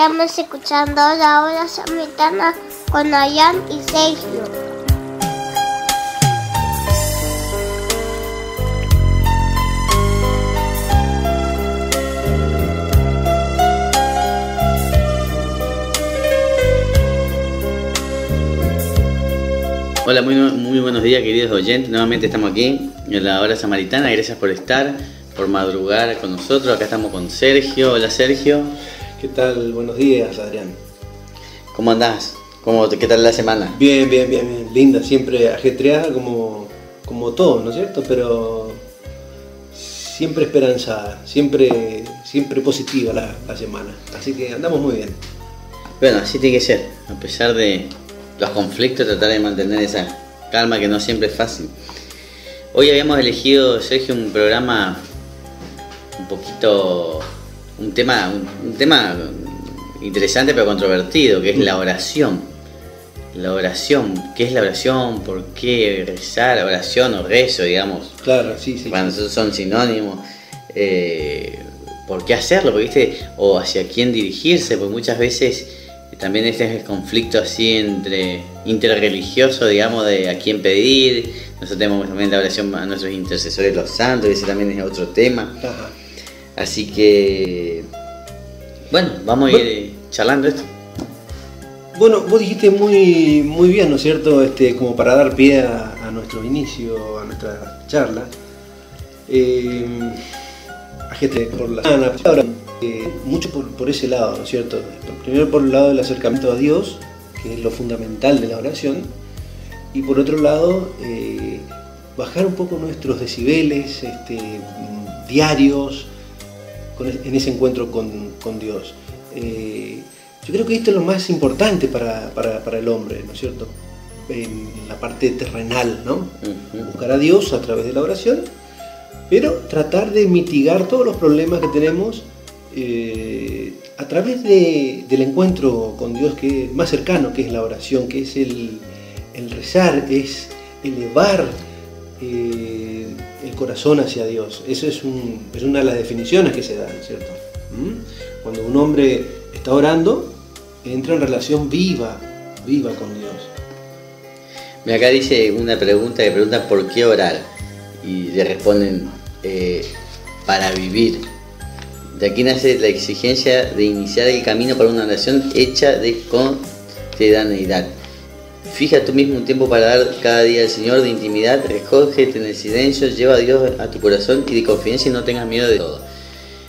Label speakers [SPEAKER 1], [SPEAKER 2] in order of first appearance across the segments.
[SPEAKER 1] Estamos escuchando la hora samaritana con Adrián y Sergio.
[SPEAKER 2] Hola, muy buenos días, queridos oyentes. Nuevamente estamos aquí en la hora samaritana. Gracias por estar, por madrugar con nosotros. Acá estamos con Sergio. Hola, Sergio.
[SPEAKER 3] ¿Qué tal? Buenos días, Adrián.
[SPEAKER 2] ¿Cómo andás? ¿Qué tal la semana?
[SPEAKER 3] Bien. Linda, siempre ajetreada como todo, ¿no es cierto? Pero siempre esperanzada, siempre positiva la semana. Así que andamos muy bien.
[SPEAKER 2] Bueno, así tiene que ser. A pesar de los conflictos, tratar de mantener esa calma que no siempre es fácil. Hoy habíamos elegido, Sergio, un programa un tema interesante pero controvertido, que es la oración. La oración, ¿qué es la oración? ¿Por qué rezar? Oración o rezo, digamos.
[SPEAKER 3] Claro, sí.
[SPEAKER 2] Para nosotros son sinónimos. ¿Por qué hacerlo? Porque, ¿viste? O hacia quién dirigirse, porque muchas veces también este es el conflicto así interreligioso, digamos, de a quién pedir. Nosotros tenemos también la oración a nuestros intercesores, los santos, y ese también es otro tema.
[SPEAKER 3] Ajá.
[SPEAKER 2] Así que, bueno, vamos a ir charlando esto.
[SPEAKER 3] Bueno, vos dijiste muy bien, ¿no es cierto? Como para dar pie a nuestro inicio, a nuestra charla. Por la semana, mucho por ese lado, ¿no es cierto? Primero por el lado del acercamiento a Dios, que es lo fundamental de la oración, y por otro lado, bajar un poco nuestros decibeles diarios en ese encuentro con Dios. Yo creo que esto es lo más importante para el hombre, ¿no es cierto? En la parte terrenal, ¿no? Buscar a Dios a través de la oración, pero tratar de mitigar todos los problemas que tenemos a través del encuentro con Dios que es más cercano, que es la oración, que es el rezar, es elevar el corazón hacia Dios. Eso es una de las definiciones que se dan, ¿cierto? Cuando un hombre está orando, entra en relación viva con Dios.
[SPEAKER 2] Mira, acá dice una pregunta que pregunta ¿por qué orar? Y le responden para vivir. De aquí nace la exigencia de iniciar el camino para una oración hecha de cotidianeidad. Fija tú mismo un tiempo para dar cada día al Señor de intimidad, recógete en el silencio, lleva a Dios a tu corazón y de confianza y no tengas miedo de todo.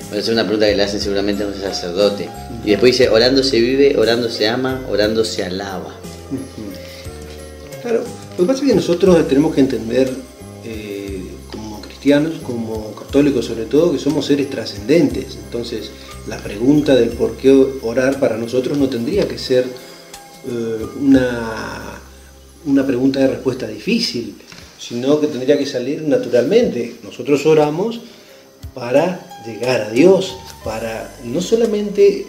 [SPEAKER 2] Bueno, esa es una pregunta que le hacen seguramente a un sacerdote. Y después dice, orando se vive, orando se ama, orando se alaba.
[SPEAKER 3] Claro, lo que pasa es que nosotros tenemos que entender como cristianos, como católicos sobre todo, que somos seres trascendentes. Entonces, la pregunta del por qué orar para nosotros no tendría que ser una pregunta de respuesta difícil, sino que tendría que salir naturalmente. Nosotros oramos para llegar a Dios, para no solamente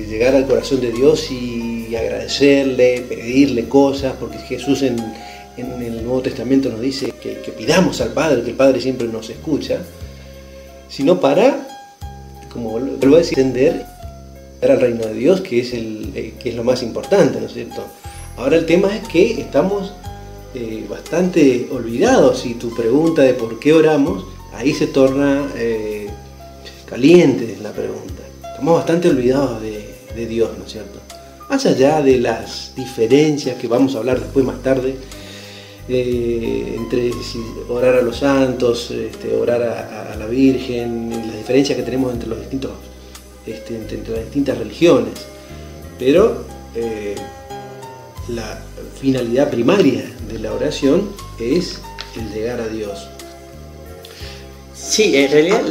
[SPEAKER 3] llegar al corazón de Dios y agradecerle, pedirle cosas, porque Jesús en el Nuevo Testamento nos dice que pidamos al Padre, que el Padre siempre nos escucha, sino para, como vuelvo a decir, entender al reino de Dios, que es lo más importante, ¿no es cierto? Ahora el tema es que estamos bastante olvidados, y tu pregunta de por qué oramos, ahí se torna caliente la pregunta. Estamos bastante olvidados de Dios, ¿no es cierto? Más allá de las diferencias que vamos a hablar después más tarde, entre orar a los santos, orar a la Virgen, las diferencias que tenemos entre los distintos entre las distintas religiones, pero la finalidad primaria de la oración es el llegar a Dios.
[SPEAKER 2] Sí, en realidad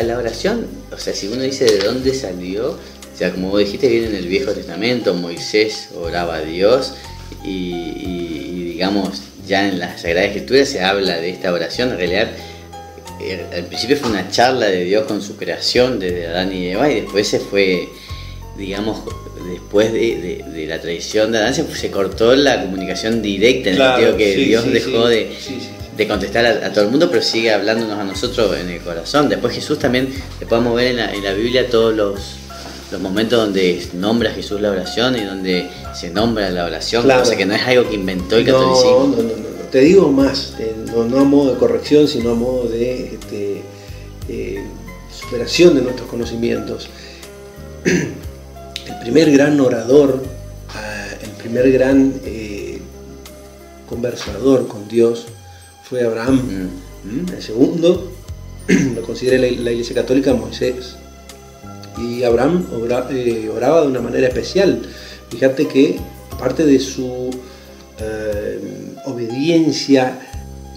[SPEAKER 2] la oración, o sea, si uno dice de dónde salió, o sea, como vos dijiste, viene en el Viejo Testamento. Moisés oraba a Dios y digamos, ya en la Sagrada Escritura se habla de esta oración. En realidad, al principio fue una charla de Dios con su creación desde Adán y Eva, y después se fue, digamos, después de la tradición de Adán se cortó la comunicación directa, en el sentido que Dios dejó de contestar a todo el mundo, pero sigue hablándonos a nosotros en el corazón. Después Jesús también, le podemos ver en la Biblia todos los momentos donde nombra Jesús la oración y donde se nombra la oración,
[SPEAKER 3] Claro.
[SPEAKER 2] cosa que no es algo que inventó el catolicismo.
[SPEAKER 3] No. Te digo más, no a modo de corrección, sino a modo de superación de nuestros conocimientos. El primer gran orador, el primer gran conversador con Dios fue Abraham. El segundo lo considera la Iglesia Católica Moisés. Y Abraham oraba de una manera especial. Fíjate que, aparte de su obediencia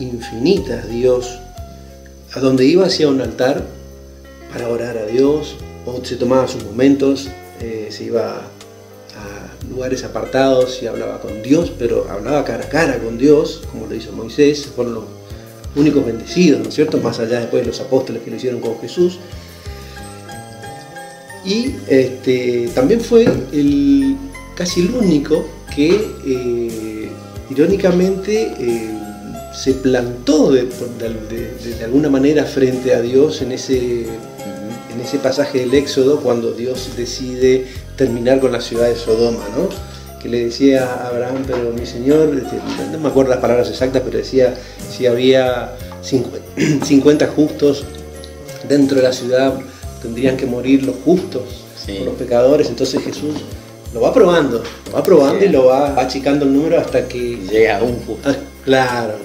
[SPEAKER 3] infinita a Dios, a donde iba hacia un altar para orar a Dios, o se tomaba sus momentos, se iba a lugares apartados y hablaba con Dios, pero hablaba cara a cara con Dios, como lo hizo Moisés. Fueron los únicos bendecidos, ¿no es cierto? Más allá después de los apóstoles que lo hicieron con Jesús. Y también fue casi el único que irónicamente se plantó de alguna manera frente a Dios en ese pasaje del Éxodo, cuando Dios decide terminar con la ciudad de Sodoma, ¿no? Que le decía a Abraham: pero mi señor, no me acuerdo las palabras exactas, pero decía, si había 50 justos dentro de la ciudad, tendrían que morir los justos,
[SPEAKER 2] Sí.
[SPEAKER 3] por los pecadores. Entonces Jesús lo va probando
[SPEAKER 2] Sí.
[SPEAKER 3] y lo va achicando el número hasta que
[SPEAKER 2] Llega a un justo.
[SPEAKER 3] Ah, claro.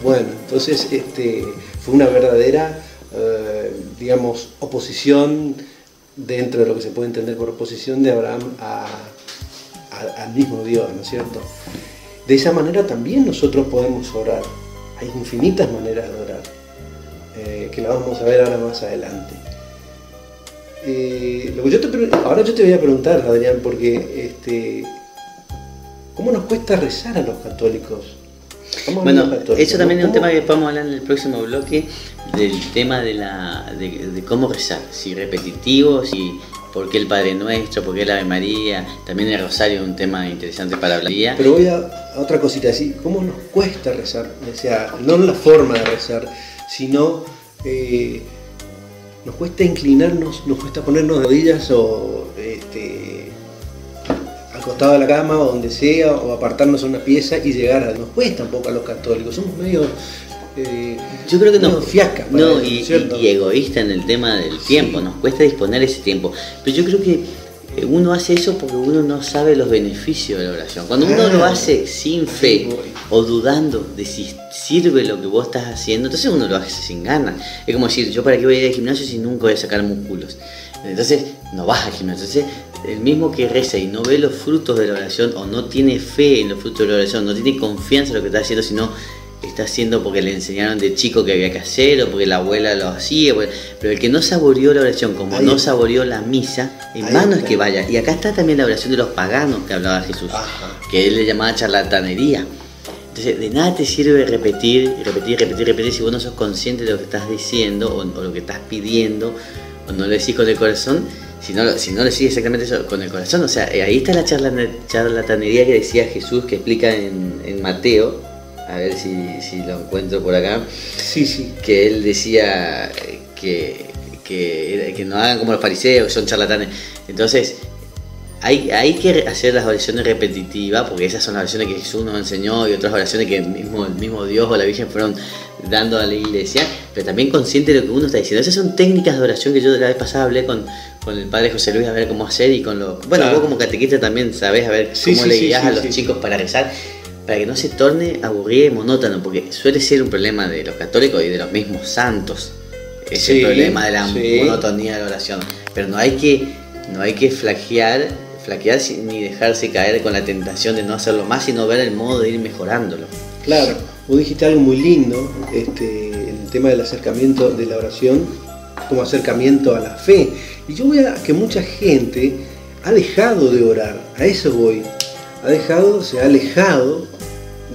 [SPEAKER 3] Bueno, entonces fue una verdadera, digamos, oposición, dentro de lo que se puede entender por oposición, de Abraham al mismo Dios, ¿no es cierto? De esa manera también nosotros podemos orar. Hay infinitas maneras de orar, que la vamos a ver ahora más adelante. Ahora yo te voy a preguntar, Adrián, porque ¿cómo nos cuesta rezar a los católicos?
[SPEAKER 2] Bueno, eso también es un tema que podemos hablar en el próximo bloque, del tema de cómo rezar, si repetitivo, si por qué el Padre Nuestro, por qué el Ave María, también el Rosario es un tema interesante para hablar.
[SPEAKER 3] Pero voy a otra cosita así: ¿cómo nos cuesta rezar? O sea, no la forma de rezar, sino nos cuesta inclinarnos, nos cuesta ponernos de rodillas o al costado de la cama o donde sea, o apartarnos a una pieza y llegar nos cuesta un poco a los católicos, somos medio
[SPEAKER 2] yo creo que
[SPEAKER 3] medio fiaca para
[SPEAKER 2] no,
[SPEAKER 3] eso, ¿cierto?
[SPEAKER 2] y egoísta en el tema del tiempo, nos cuesta disponer ese tiempo. Pero yo creo que uno hace eso porque uno no sabe los beneficios de la oración. Cuando uno lo hace sin fe o dudando de si sirve lo que vos estás haciendo, entonces uno lo hace sin ganas. Es como decir: yo para qué voy a ir al gimnasio si nunca voy a sacar músculos. Entonces no vas al gimnasio. Entonces el mismo que reza y no ve los frutos de la oración, o no tiene fe en los frutos de la oración, no tiene confianza en lo que está haciendo, sino está haciendo porque le enseñaron de chico que había que hacer, o porque la abuela lo hacía. Pero el que no saboreó la oración, como no saboreó la misa, en vano es que vaya. Y acá está también la oración de los paganos que hablaba Jesús, que él le llamaba charlatanería. Entonces, de nada te sirve repetir si vos no sos consciente de lo que estás diciendo, o lo que estás pidiendo, o no lo decís con el corazón. Si no lo decís exactamente eso con el corazón, o sea, ahí está la charlatanería que decía Jesús, que explica en Mateo. A ver si lo encuentro por acá.
[SPEAKER 3] Sí.
[SPEAKER 2] Que él decía que no hagan como los fariseos, son charlatanes. Entonces, hay que hacer las oraciones repetitivas, porque esas son las oraciones que Jesús nos enseñó, y otras oraciones que el mismo Dios o la Virgen fueron dando a la iglesia, pero también consciente de lo que uno está diciendo. Esas son técnicas de oración que yo la vez pasada hablé con el padre José Luis, a ver cómo hacer, y con lo... Bueno, vos como catequista también sabés, a ver cómo le guías a los chicos para rezar, para que no se torne aburrido y monótono, porque suele ser un problema de los católicos y de los mismos santos, ese problema de la monotonía de la oración. Pero no hay que flaquear ni dejarse caer con la tentación de no hacerlo más, sino ver el modo de ir mejorándolo.
[SPEAKER 3] Claro, vos dijiste algo muy lindo, el tema del acercamiento de la oración como acercamiento a la fe. Y yo veo que mucha gente ha dejado de orar, a eso voy, se ha alejado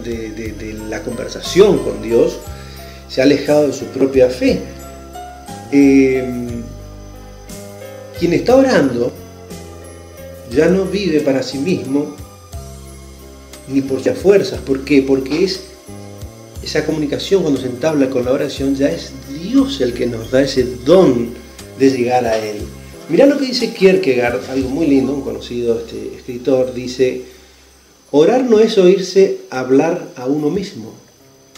[SPEAKER 3] de la conversación con Dios, se ha alejado de su propia fe. Quien está orando ya no vive para sí mismo ni por sus fuerzas. ¿Por qué? Porque esa comunicación, cuando se entabla con la oración, ya es Dios el que nos da ese don de llegar a Él. Mirá lo que dice Kierkegaard, algo muy lindo, un conocido escritor, dice: orar no es oírse hablar a uno mismo,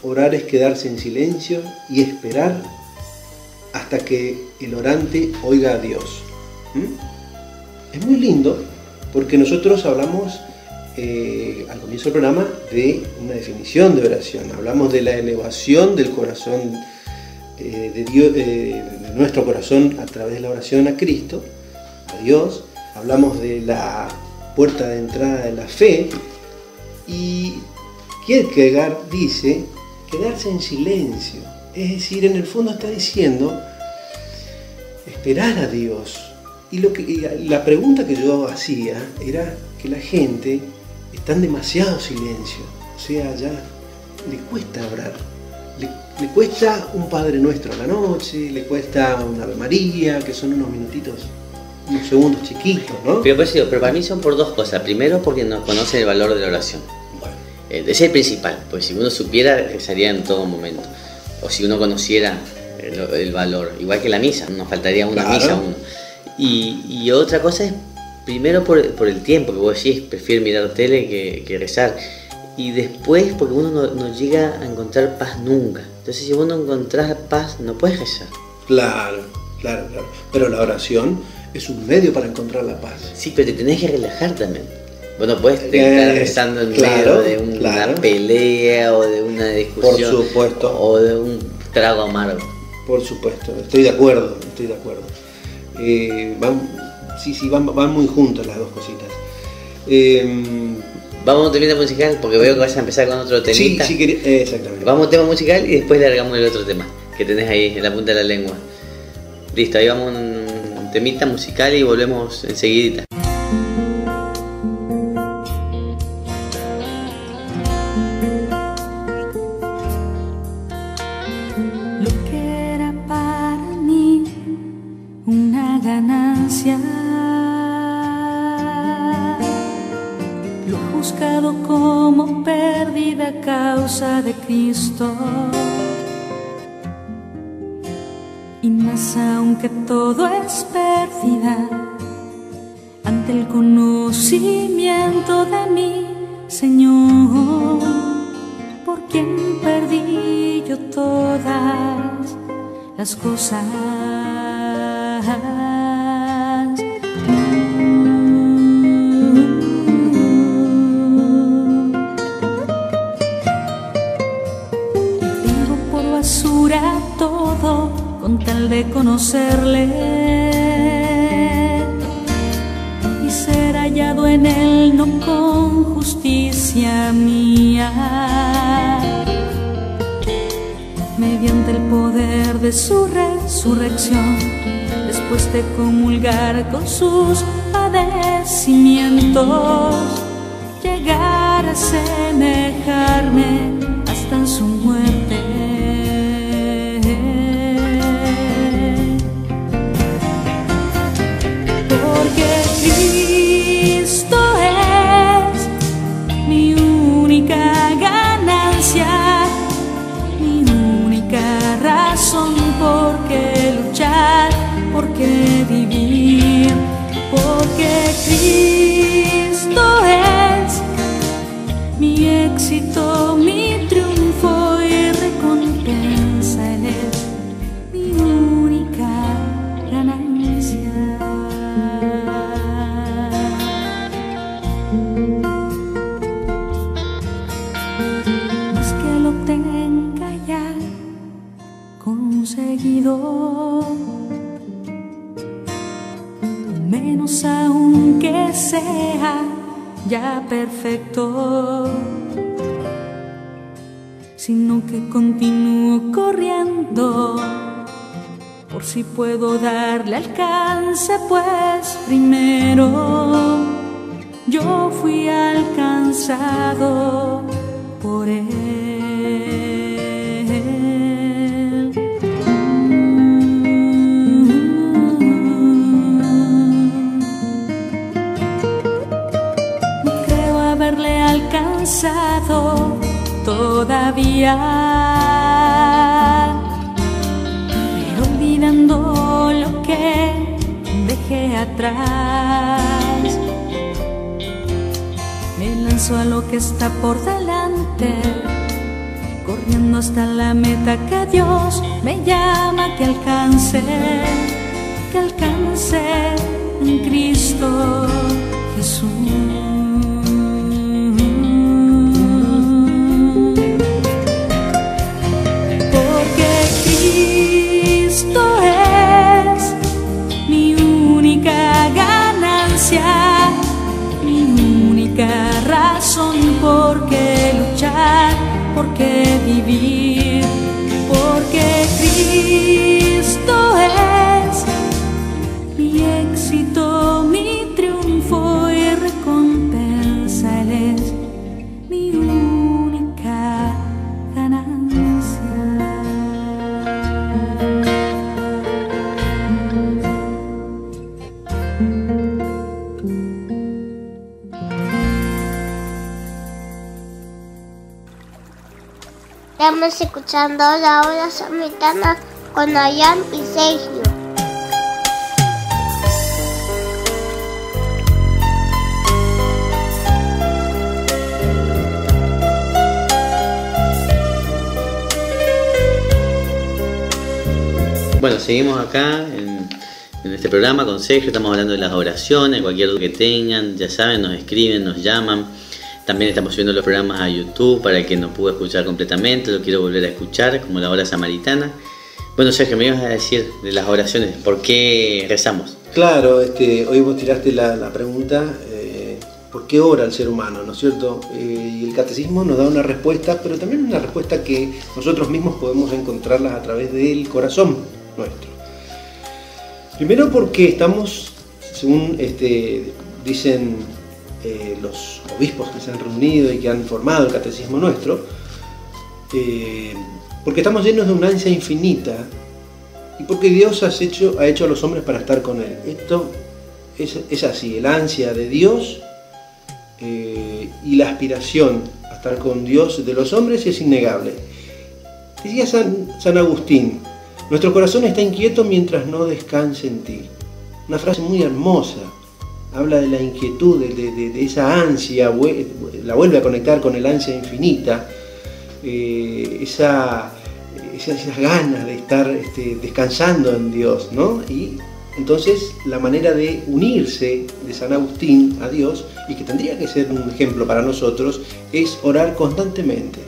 [SPEAKER 3] orar es quedarse en silencio y esperar hasta que el orante oiga a Dios. Es muy lindo porque nosotros hablamos al comienzo del programa de una definición de oración, hablamos de la elevación del corazón de Dios, de nuestro corazón a través de la oración a Cristo, a Dios, hablamos de la puerta de entrada de la fe, y Kierkegaard dice quedarse en silencio, es decir, en el fondo está diciendo esperar a Dios. Y la pregunta que yo hacía era que la gente está en demasiado silencio, o sea, ya le cuesta orar. Le cuesta un Padre Nuestro a la noche, le cuesta una Ave María, que son unos minutitos, unos segundos chiquitos, ¿no?
[SPEAKER 2] Pero para mí son por dos cosas. Primero, porque no conocen el valor de la oración.
[SPEAKER 3] Bueno.
[SPEAKER 2] Ese es el principal, pues si uno supiera, rezaría en todo momento. O si uno conociera el valor, igual que la misa, nos faltaría una misa a uno. Y otra cosa es, primero por el tiempo, que vos decís, prefiero mirar tele que rezar. Y después porque uno no llega a encontrar paz nunca. Entonces si vos no encontrás paz, no puedes rezar.
[SPEAKER 3] Claro. Pero la oración es un medio para encontrar la paz.
[SPEAKER 2] Sí, pero te tenés que relajar también. Vos no puedes estar rezando en medio de una pelea o de una discusión.
[SPEAKER 3] Por supuesto.
[SPEAKER 2] O de un trago amargo.
[SPEAKER 3] Por supuesto, estoy de acuerdo. Van muy juntas las dos cositas.
[SPEAKER 2] Vamos a un temita musical porque veo que vas a empezar con otro temita.
[SPEAKER 3] Sí, exactamente.
[SPEAKER 2] Vamos a un tema musical y después le largamos el otro tema que tenés ahí en la punta de la lengua. Listo, ahí vamos a un temita musical y volvemos enseguidita.
[SPEAKER 4] Lo que era para mí una ganancia, lo he buscado como pérdida a causa de Cristo. Y más aunque todo es pérdida ante el conocimiento de mi Señor, por quien perdí yo todas las cosas. Digo por basura todo con tal de conocerle y ser hallado en él, no con justicia mía, mediante el poder de su resurrección, después de comulgar con sus padecimientos, llegar a semejarme hasta en su muerte. Cristo es mi única ganancia, mi única razón por qué luchar, por qué vivir, porque Cristo es mi éxito, mi triunfo y recompensa. Él es mi única ganancia. Más que lo tenga ya conseguido, menos aún que sea ya perfecto, sino que continúo corriendo por si puedo darle alcance, pues primero yo fui alcanzado por él. No creo haberle alcanzado todavía, pero olvidando lo que dejé dejé atrás. Me lanzo a lo que está por delante, corriendo hasta la meta que Dios me llama que alcance en Cristo Jesús. Porque Cristo es mi única ganancia, mi única razón por qué luchar, por qué vivir, porque Cristo es mi éxito, mi triunfo y recompensa. Él es mi única ganancia.
[SPEAKER 1] Estamos escuchando la hora samaritana con Ayan y Sergio.
[SPEAKER 2] Bueno, seguimos acá en este programa con Sergio, estamos hablando de las oraciones, cualquier duda que tengan, ya saben, nos escriben, nos llaman. También estamos subiendo los programas a YouTube para el que no pudo escuchar completamente, lo quiero volver a escuchar, como la hora samaritana. Bueno, Sergio, me ibas a decir de las oraciones, ¿por qué rezamos?
[SPEAKER 3] Claro, hoy vos tiraste la pregunta, ¿por qué ora el ser humano? ¿No es cierto? Y el catecismo nos da una respuesta, pero también una respuesta que nosotros mismos podemos encontrarlas a través del corazón nuestro. Primero porque estamos, según dicen los obispos que se han reunido y que han formado el catecismo nuestro, porque estamos llenos de una ansia infinita y porque Dios ha hecho a los hombres para estar con Él. Esto es así, el ansia de Dios y la aspiración a estar con Dios de los hombres es innegable. Decía San Agustín: nuestro corazón está inquieto mientras no descanse en ti. Una frase muy hermosa. Habla de la inquietud, de esa ansia, la vuelve a conectar con el ansia infinita, esas ganas de estar descansando en Dios, ¿no? Y entonces la manera de unirse de San Agustín a Dios, y que tendría que ser un ejemplo para nosotros, es orar constantemente.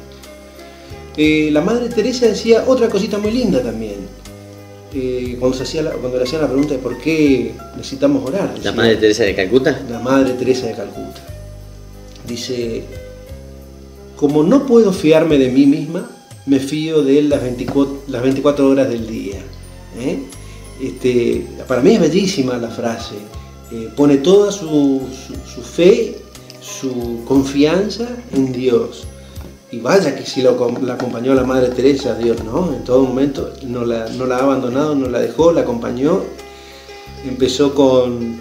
[SPEAKER 3] La Madre Teresa decía otra cosita muy linda también. Cuando le hacían la pregunta de por qué necesitamos orar. Decía,
[SPEAKER 2] ¿la Madre Teresa de Calcuta?
[SPEAKER 3] La Madre Teresa de Calcuta. Dice: como no puedo fiarme de mí misma, me fío de él las 24 horas del día. Para mí es bellísima la frase. Pone toda su fe, su confianza en Dios. Y vaya que si la acompañó a la Madre Teresa, Dios, ¿no? En todo momento no la ha abandonado, no la dejó, la acompañó. Empezó con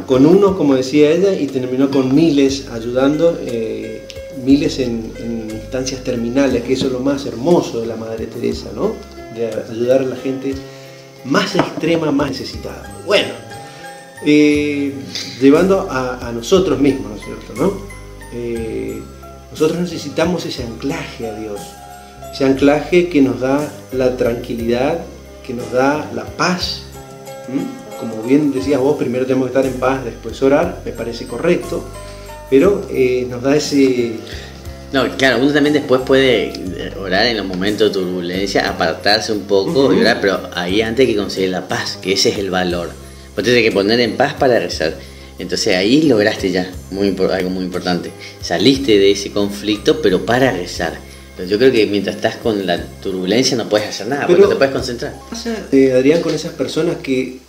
[SPEAKER 3] uno, como decía ella, y terminó con miles, ayudando, miles en instancias terminales, que eso es lo más hermoso de la Madre Teresa, ¿no? De ayudar a la gente más extrema, más necesitada. Bueno, llevando a nosotros mismos, ¿no es cierto?, ¿no? Nosotros necesitamos ese anclaje a Dios, ese anclaje que nos da la tranquilidad, que nos da la paz. Como bien decías vos, primero tenemos que estar en paz, después orar, me parece correcto, pero nos da ese...
[SPEAKER 2] No, claro, uno también después puede orar en los momentos de turbulencia, apartarse un poco y orar, pero ahí antes hay que conseguir la paz, que ese es el valor. Vos tenés que poner en paz para rezar. Entonces ahí lograste ya algo muy importante. Saliste de ese conflicto, pero para rezar. Entonces yo creo que mientras estás con la turbulencia no puedes hacer nada, porque no te puedes concentrar. ¿Qué
[SPEAKER 3] pasa, Adrián, con esas personas que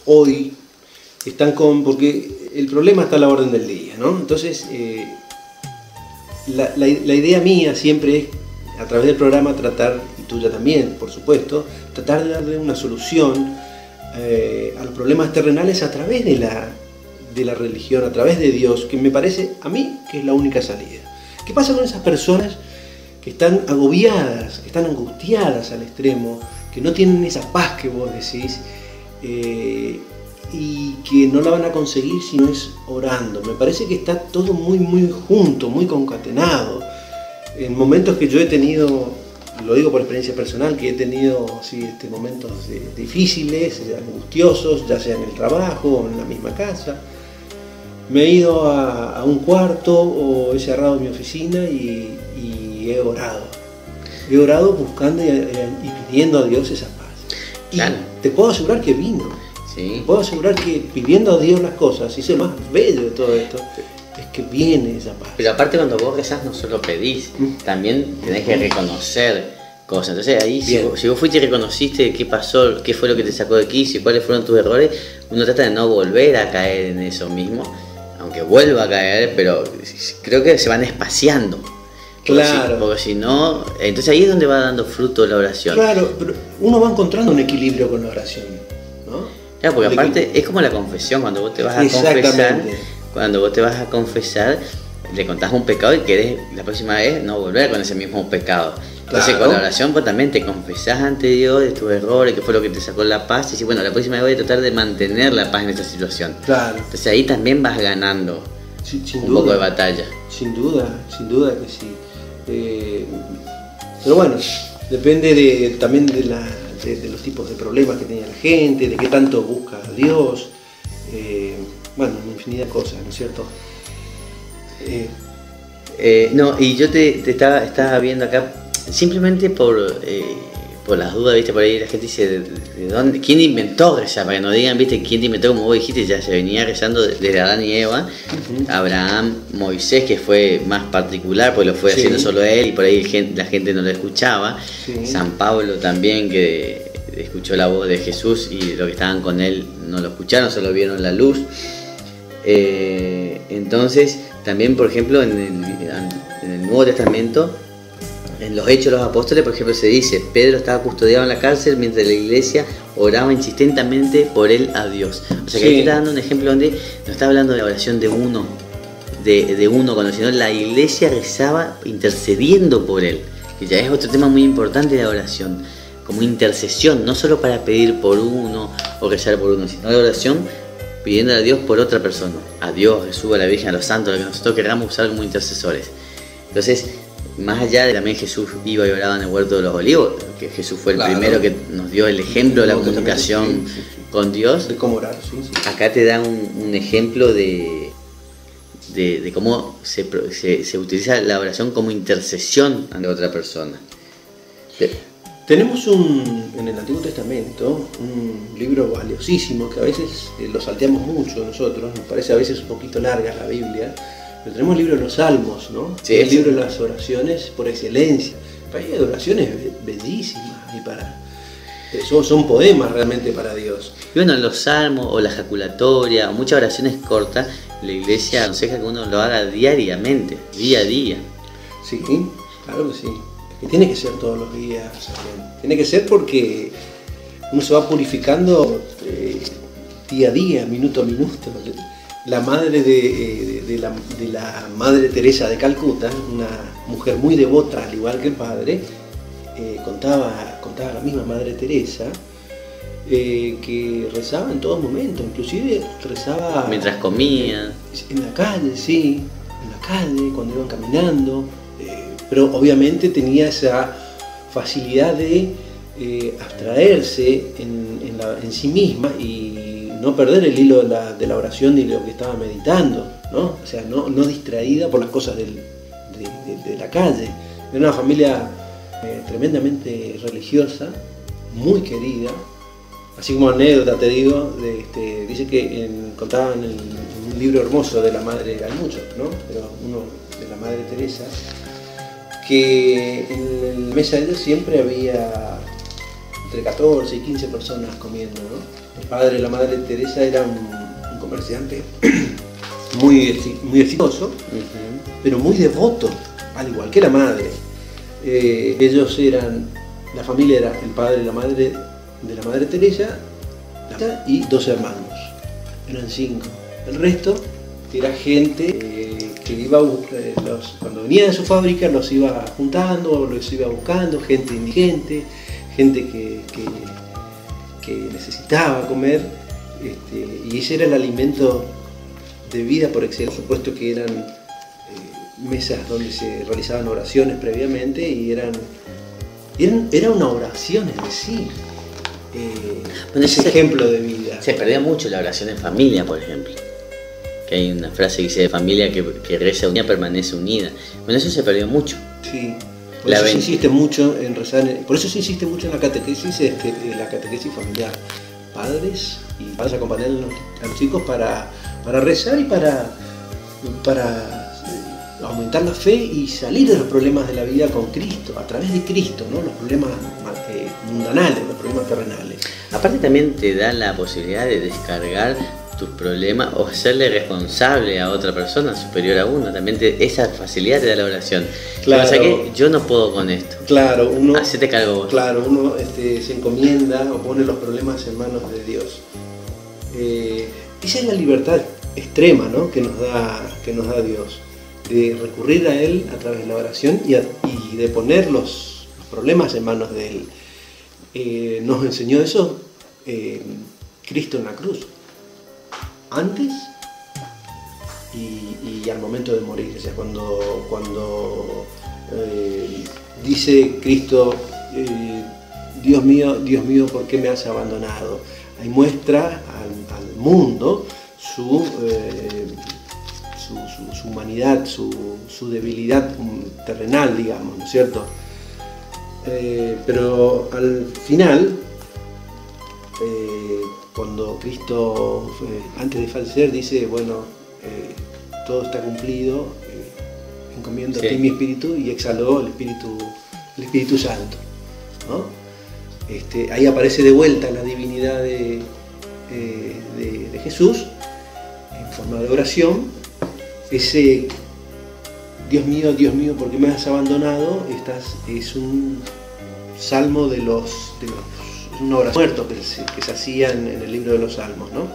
[SPEAKER 3] hoy están porque el problema está a la orden del día, ¿no? Entonces, la idea mía siempre es, a través del programa, tratar, y tuya también, por supuesto, tratar de darle una solución a los problemas terrenales a través de la religión, a través de Dios, que me parece a mí que es la única salida. ¿Qué pasa con esas personas que están agobiadas, que están angustiadas al extremo, que no tienen esa paz que vos decís, y y que no la van a conseguir si no es orando. Me parece que está todo muy junto, muy concatenado. En momentos que yo he tenido, lo digo por experiencia personal, que he tenido así, momentos difíciles, angustiosos, ya sea en el trabajo o en la misma casa, me he ido a un cuarto o he cerrado mi oficina y he orado. He orado buscando y pidiendo a Dios esa paz.
[SPEAKER 2] Claro.
[SPEAKER 3] Y te puedo asegurar que vino.
[SPEAKER 2] Sí.
[SPEAKER 3] Te puedo asegurar que pidiendo a Dios las cosas, y es lo más bello de todo esto, es que viene esa paz.
[SPEAKER 2] Pero aparte cuando vos rezás no solo pedís, también tenés que reconocer cosas. Entonces ahí si vos fuiste y reconociste qué pasó, qué fue lo que te sacó de quicio y cuáles fueron tus errores, uno trata de no volver a caer en eso mismo, aunque vuelva a caer, pero creo que se van espaciando.
[SPEAKER 3] Claro.
[SPEAKER 2] Porque si no, entonces ahí es donde va dando fruto la oración.
[SPEAKER 3] Claro, pero uno va encontrando un equilibrio con la oración, ¿no?
[SPEAKER 2] Claro, porque aparte es como la confesión, cuando vos te vas a confesar, le contás un pecado y querés la próxima vez no volver con ese mismo pecado. Entonces
[SPEAKER 3] Claro.
[SPEAKER 2] con la oración vos también te confesás ante Dios de tus errores, que fue lo que te sacó la paz, y decís, bueno, la próxima vez voy a tratar de mantener la paz en esta situación.
[SPEAKER 3] Claro.
[SPEAKER 2] Entonces ahí también vas ganando
[SPEAKER 3] Sin
[SPEAKER 2] un
[SPEAKER 3] duda.
[SPEAKER 2] poco de batalla.
[SPEAKER 3] Sin duda que sí. Pero bueno, depende también de los tipos de problemas que tenía la gente, de qué tanto busca a Dios. Bueno, una infinidad de cosas, ¿no es cierto?
[SPEAKER 2] No, y yo te estaba viendo acá, simplemente por las dudas, viste, por ahí la gente dice, ¿de dónde? ¿Quién inventó rezar? Para que no digan, viste, quién te inventó, como vos dijiste, ya se venía rezando desde Adán y Eva, Abraham, Moisés, que fue más particular, pues lo fue haciendo solo él, y por ahí la gente no lo escuchaba, San Pablo también, que escuchó la voz de Jesús, y los que estaban con él no lo escucharon, solo vieron la luz. Entonces, también, por ejemplo, en el Nuevo Testamento, en los Hechos de los Apóstoles, por ejemplo, se dice, Pedro estaba custodiado en la cárcel mientras la iglesia oraba insistentemente por él a Dios. O sea que aquí está dando un ejemplo donde no está hablando de la oración de uno, de uno, sino la iglesia rezaba intercediendo por él, que ya es otro tema muy importante de la oración, como intercesión, no solo para pedir por uno o rezar por uno, sino la oración pidiendo a Dios por otra persona, a Dios, Jesús, a la Virgen, a los santos, a lo que nosotros queramos usar como intercesores. Entonces, más allá de también Jesús iba y oraba en el huerto de los olivos, que Jesús fue el primero que nos dio el ejemplo de la comunicación con Dios.
[SPEAKER 3] De cómo orar, sí.
[SPEAKER 2] Acá te da un ejemplo de cómo se utiliza la oración como intercesión ante otra persona.
[SPEAKER 3] Tenemos en el Antiguo Testamento un libro valiosísimo que a veces lo salteamos mucho nosotros, nos parece a veces un poquito larga la Biblia, pero tenemos el libro de los Salmos, ¿no?
[SPEAKER 2] Sí,
[SPEAKER 3] el libro de las oraciones por excelencia. Hay oraciones bellísimas y son poemas realmente para Dios.
[SPEAKER 2] Y bueno, los salmos o la ejaculatoria o muchas oraciones cortas, la iglesia aconseja que uno lo haga diariamente, día a día.
[SPEAKER 3] Sí, claro que sí. Que tiene que ser todos los días. Tiene que ser porque uno se va purificando día a día, minuto a minuto. La madre de la Madre Teresa de Calcuta, una mujer muy devota, al igual que el padre, contaba la misma Madre Teresa, que rezaba en todo momento, inclusive rezaba
[SPEAKER 2] mientras comía,
[SPEAKER 3] en la calle, sí, en la calle, cuando iban caminando, pero obviamente tenía esa facilidad de abstraerse en sí misma y no perder el hilo de la oración ni de lo que estaba meditando, ¿no? O sea, no distraída por las cosas de la calle. Era una familia tremendamente religiosa, muy querida. Así como anécdota te digo, dice que contaban en un libro hermoso de la madre, hay muchos, ¿no? Pero uno de la Madre Teresa, que en la mesa de ellos siempre había entre 14 y 15 personas comiendo, ¿no? El padre de la Madre Teresa era un comerciante muy exitoso, pero muy devoto, al igual que la madre. Ellos la familia era el padre de la Madre Teresa y 2 hermanos, eran 5. El resto era gente que iba cuando venía de su fábrica los iba juntando, los iba buscando, gente indigente, gente que necesitaba comer, Y ese era el alimento de vida por excelencia. Por supuesto que eran mesas donde se realizaban oraciones previamente y era una oración en sí.
[SPEAKER 2] Bueno,
[SPEAKER 3] ese ejemplo de vida.
[SPEAKER 2] Se perdió mucho la oración en familia, por ejemplo. Que hay una frase que dice de familia que reza unida permanece unida. Bueno, eso se perdió mucho.
[SPEAKER 3] Sí. Por eso se insiste mucho en rezar, por eso se insiste mucho en la catequesis, la catequesis familiar. Padres y padres acompañando a los chicos para rezar y para aumentar la fe y salir de los problemas de la vida con Cristo, a través de Cristo, ¿no? Los problemas mundanales, los problemas terrenales.
[SPEAKER 2] Aparte también te da la posibilidad de descargar tus problemas o hacerle responsable a otra persona superior a uno. También esa facilidad te da la oración.
[SPEAKER 3] Claro.
[SPEAKER 2] O sea que yo no puedo con esto.
[SPEAKER 3] Claro, uno.
[SPEAKER 2] Hacete cargo vos.
[SPEAKER 3] Claro, uno se encomienda o pone los problemas en manos de Dios. Esa es la libertad extrema, ¿no? que nos da Dios, de recurrir a Él a través de la oración y de poner los problemas en manos de Él. Nos enseñó eso Cristo en la cruz, antes y al momento de morir. O sea, cuando dice Cristo, Dios mío, ¿por qué me has abandonado? Ahí muestra al mundo su humanidad, su debilidad terrenal, digamos, ¿no es cierto? Pero al final, cuando Cristo, antes de fallecer, dice, bueno, todo está cumplido, encomiendo a ti mi espíritu, y exhaló el Espíritu Santo, ¿no? Ahí aparece de vuelta la divinidad de Jesús en forma de oración. Ese Dios mío, ¿por qué me has abandonado? Es un salmo de los una oración muertos que se hacía en el libro de los Salmos, ¿no?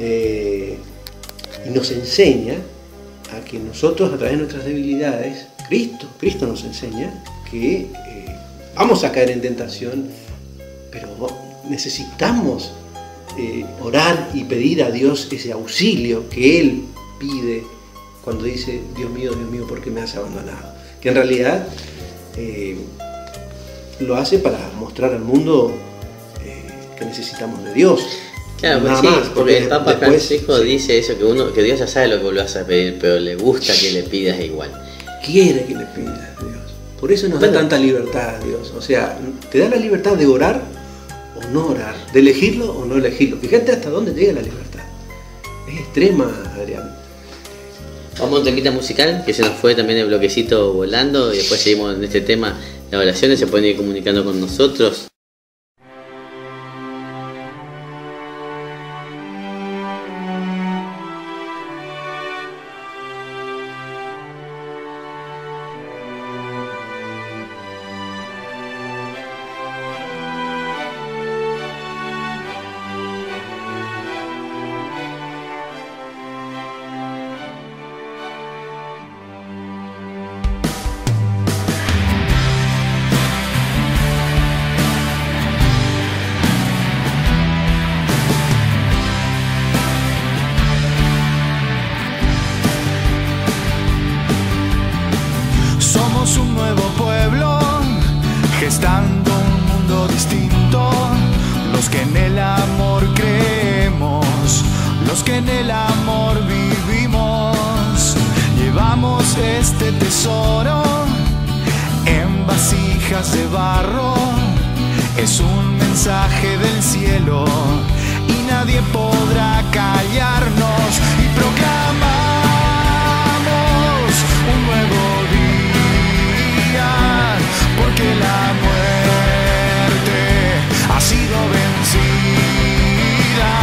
[SPEAKER 3] Y nos enseña a que nosotros, a través de nuestras debilidades, Cristo nos enseña que vamos a caer en tentación, pero necesitamos orar y pedir a Dios ese auxilio que Él pide cuando dice, Dios mío, ¿por qué me has abandonado? Que en realidad lo hace para mostrar al mundo que necesitamos de Dios.
[SPEAKER 2] Claro, pues sí, porque el Papa Francisco dice eso, que Dios ya sabe lo que vos vas a pedir, pero le gusta que le pidas igual.
[SPEAKER 3] Quiere que le pidas a Dios. Por eso nos da tanta libertad a Dios. O sea, te da la libertad de orar o no orar, de elegirlo o no elegirlo. Fíjate hasta dónde llega la libertad. Es extrema, Adrián.
[SPEAKER 2] Vamos a un temita musical, que se nos fue también el bloquecito volando, y después seguimos en este tema de oraciones. Se pueden ir comunicando con nosotros.
[SPEAKER 5] Gestando un mundo distinto, los que en el amor creemos, los que en el amor vivimos, llevamos este tesoro en vasijas de barro. Es un mensaje del cielo y nadie podrá callarnos, y proclamamos un nuevo día, porque la muerte ha sido vencida,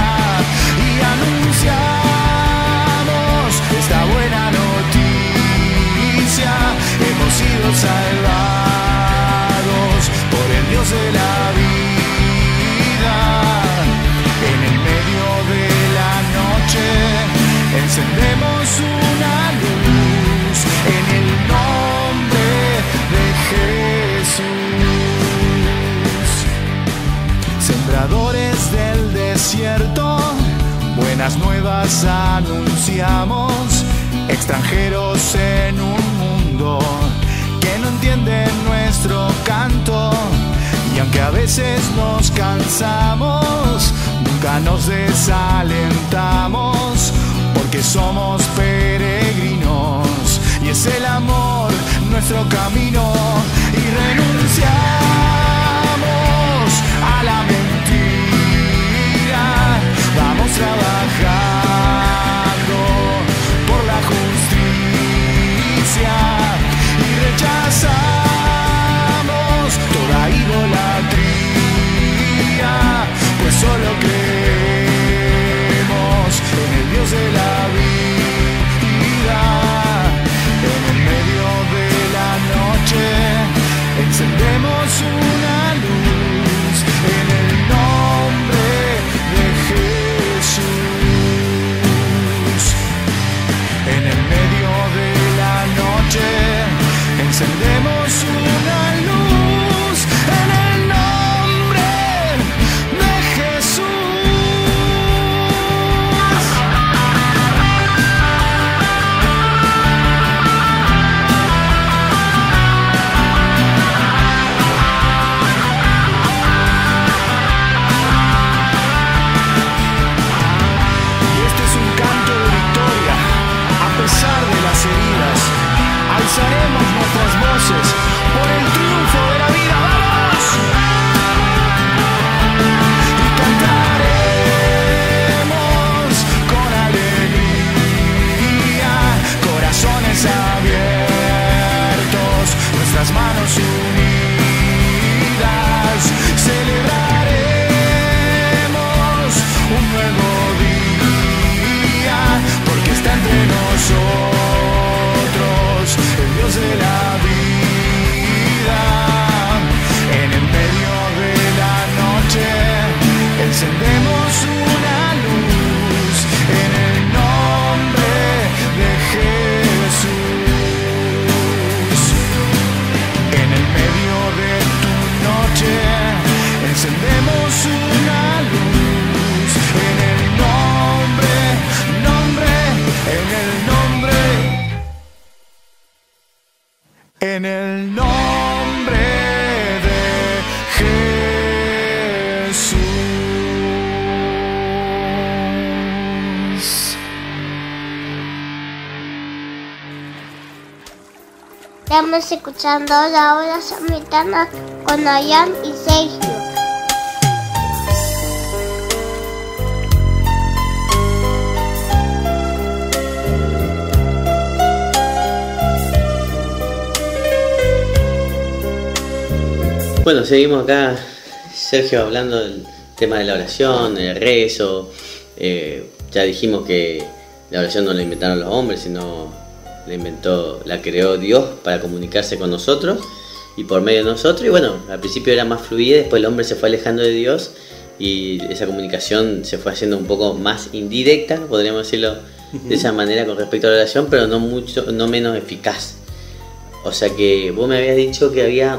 [SPEAKER 5] y anunciamos esta buena noticia. Hemos sido salvados por el Dios de la vida. En el medio de la noche buenas nuevas anunciamos, extranjeros en un mundo que no entiende nuestro canto. Y aunque a veces nos cansamos, nunca nos desalentamos, porque somos peregrinos y es el amor nuestro camino. Y renunciamos a la mentira, vamos trabajando por la justicia y rechazamos toda idolatría, pues solo creemos en el Dios de la vida. En el medio de la noche encendemos una luz en el nombre de Jesús. En el medio de la noche encendemos una luz en el nombre de Jesús. Alzaremos nuestras voces por el triunfo de la vida, ¡vamos! Y cantaremos con alegría, corazones abiertos, nuestras manos unidas, celebraremos un nuevo día, porque está entre nosotros el Dios de la vida. En el medio de la noche encendemos una luz en el nombre de Jesús. En el medio de tu noche encendemos una luz en el nombre, en el nombre. En el nombre de Jesús.
[SPEAKER 1] Estamos escuchando la hora samaritana con Ayan y Sergio.
[SPEAKER 2] Bueno, seguimos acá, Sergio, hablando del tema de la oración, el rezo. Ya dijimos que la oración no la inventaron los hombres, sino la creó Dios para comunicarse con nosotros y por medio de nosotros. Y bueno, al principio era más fluida, después el hombre se fue alejando de Dios y esa comunicación se fue haciendo un poco más indirecta, podríamos decirlo de esa manera con respecto a la oración, pero no menos eficaz. O sea que vos me habías dicho que había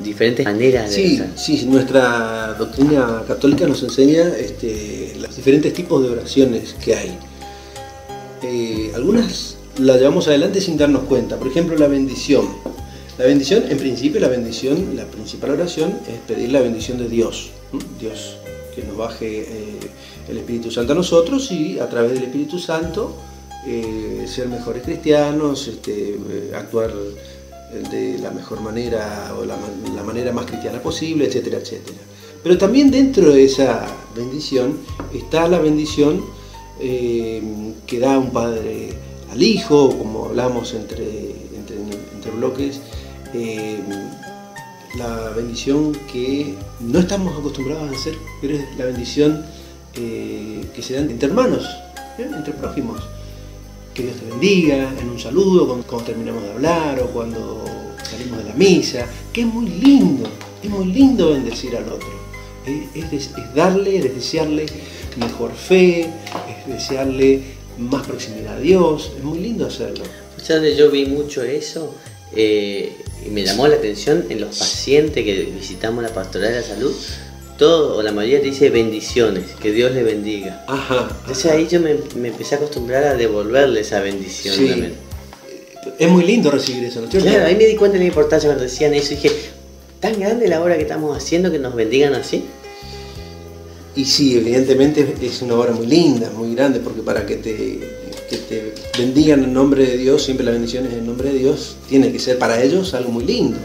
[SPEAKER 2] diferentes maneras de rezar.
[SPEAKER 3] Sí, nuestra doctrina católica nos enseña los diferentes tipos de oraciones que hay. Algunas las llevamos adelante sin darnos cuenta. Por ejemplo, la bendición. La bendición, en principio, la principal oración es pedir la bendición de Dios. Dios, que nos baje el Espíritu Santo a nosotros y a través del Espíritu Santo ser mejores cristianos, actuar de la mejor manera o la manera más cristiana posible, etcétera, etcétera. Pero también dentro de esa bendición está la bendición que da un padre al hijo, como hablamos entre bloques, la bendición que no estamos acostumbrados a hacer, pero es la bendición que se dan entre hermanos, entre prójimos. Que Dios te bendiga, en un saludo, cuando terminamos de hablar o cuando salimos de la misa, que es muy lindo bendecir al otro. Es darle, es desearle mejor fe, es desearle más proximidad a Dios, es muy lindo hacerlo.
[SPEAKER 2] ¿Sabes? Yo vi mucho eso y me llamó la atención en los pacientes que visitamos la Pastoral de la Salud, todo o la mayoría te dice bendiciones, que Dios le bendiga.
[SPEAKER 3] Ajá.
[SPEAKER 2] Entonces ahí yo me empecé a acostumbrar a devolverle esa bendición
[SPEAKER 3] Sí.
[SPEAKER 2] también.
[SPEAKER 3] Es muy lindo recibir eso, ¿no es cierto?
[SPEAKER 2] Claro, ahí me di cuenta de la importancia cuando decían eso y dije, tan grande la obra que estamos haciendo que nos bendigan así.
[SPEAKER 3] Y sí, evidentemente es una obra muy linda, muy grande, porque para que te bendigan en nombre de Dios, siempre la bendición es en nombre de Dios, tiene que ser para ellos algo muy lindo.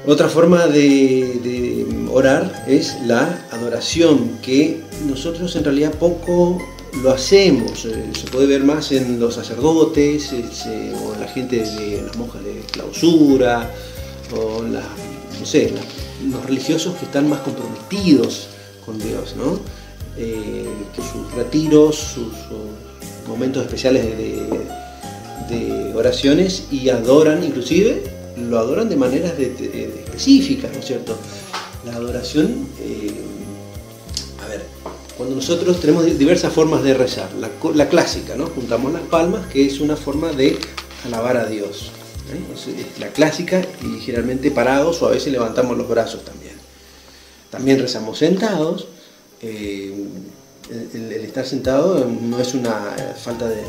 [SPEAKER 3] Otra forma de orar es la adoración, que nosotros en realidad poco lo hacemos. Se puede ver más en los sacerdotes o en la gente de las monjas de clausura o en los religiosos que están más comprometidos con Dios, ¿no? Que sus retiros, sus momentos especiales de oraciones, y adoran, inclusive lo adoran de maneras específicas, ¿no es cierto? La adoración, cuando nosotros tenemos diversas formas de rezar, la clásica, ¿no? Juntamos las palmas, que es una forma de alabar a Dios, es la clásica, y generalmente parados o a veces levantamos los brazos también. También rezamos sentados. El estar sentado no es una falta de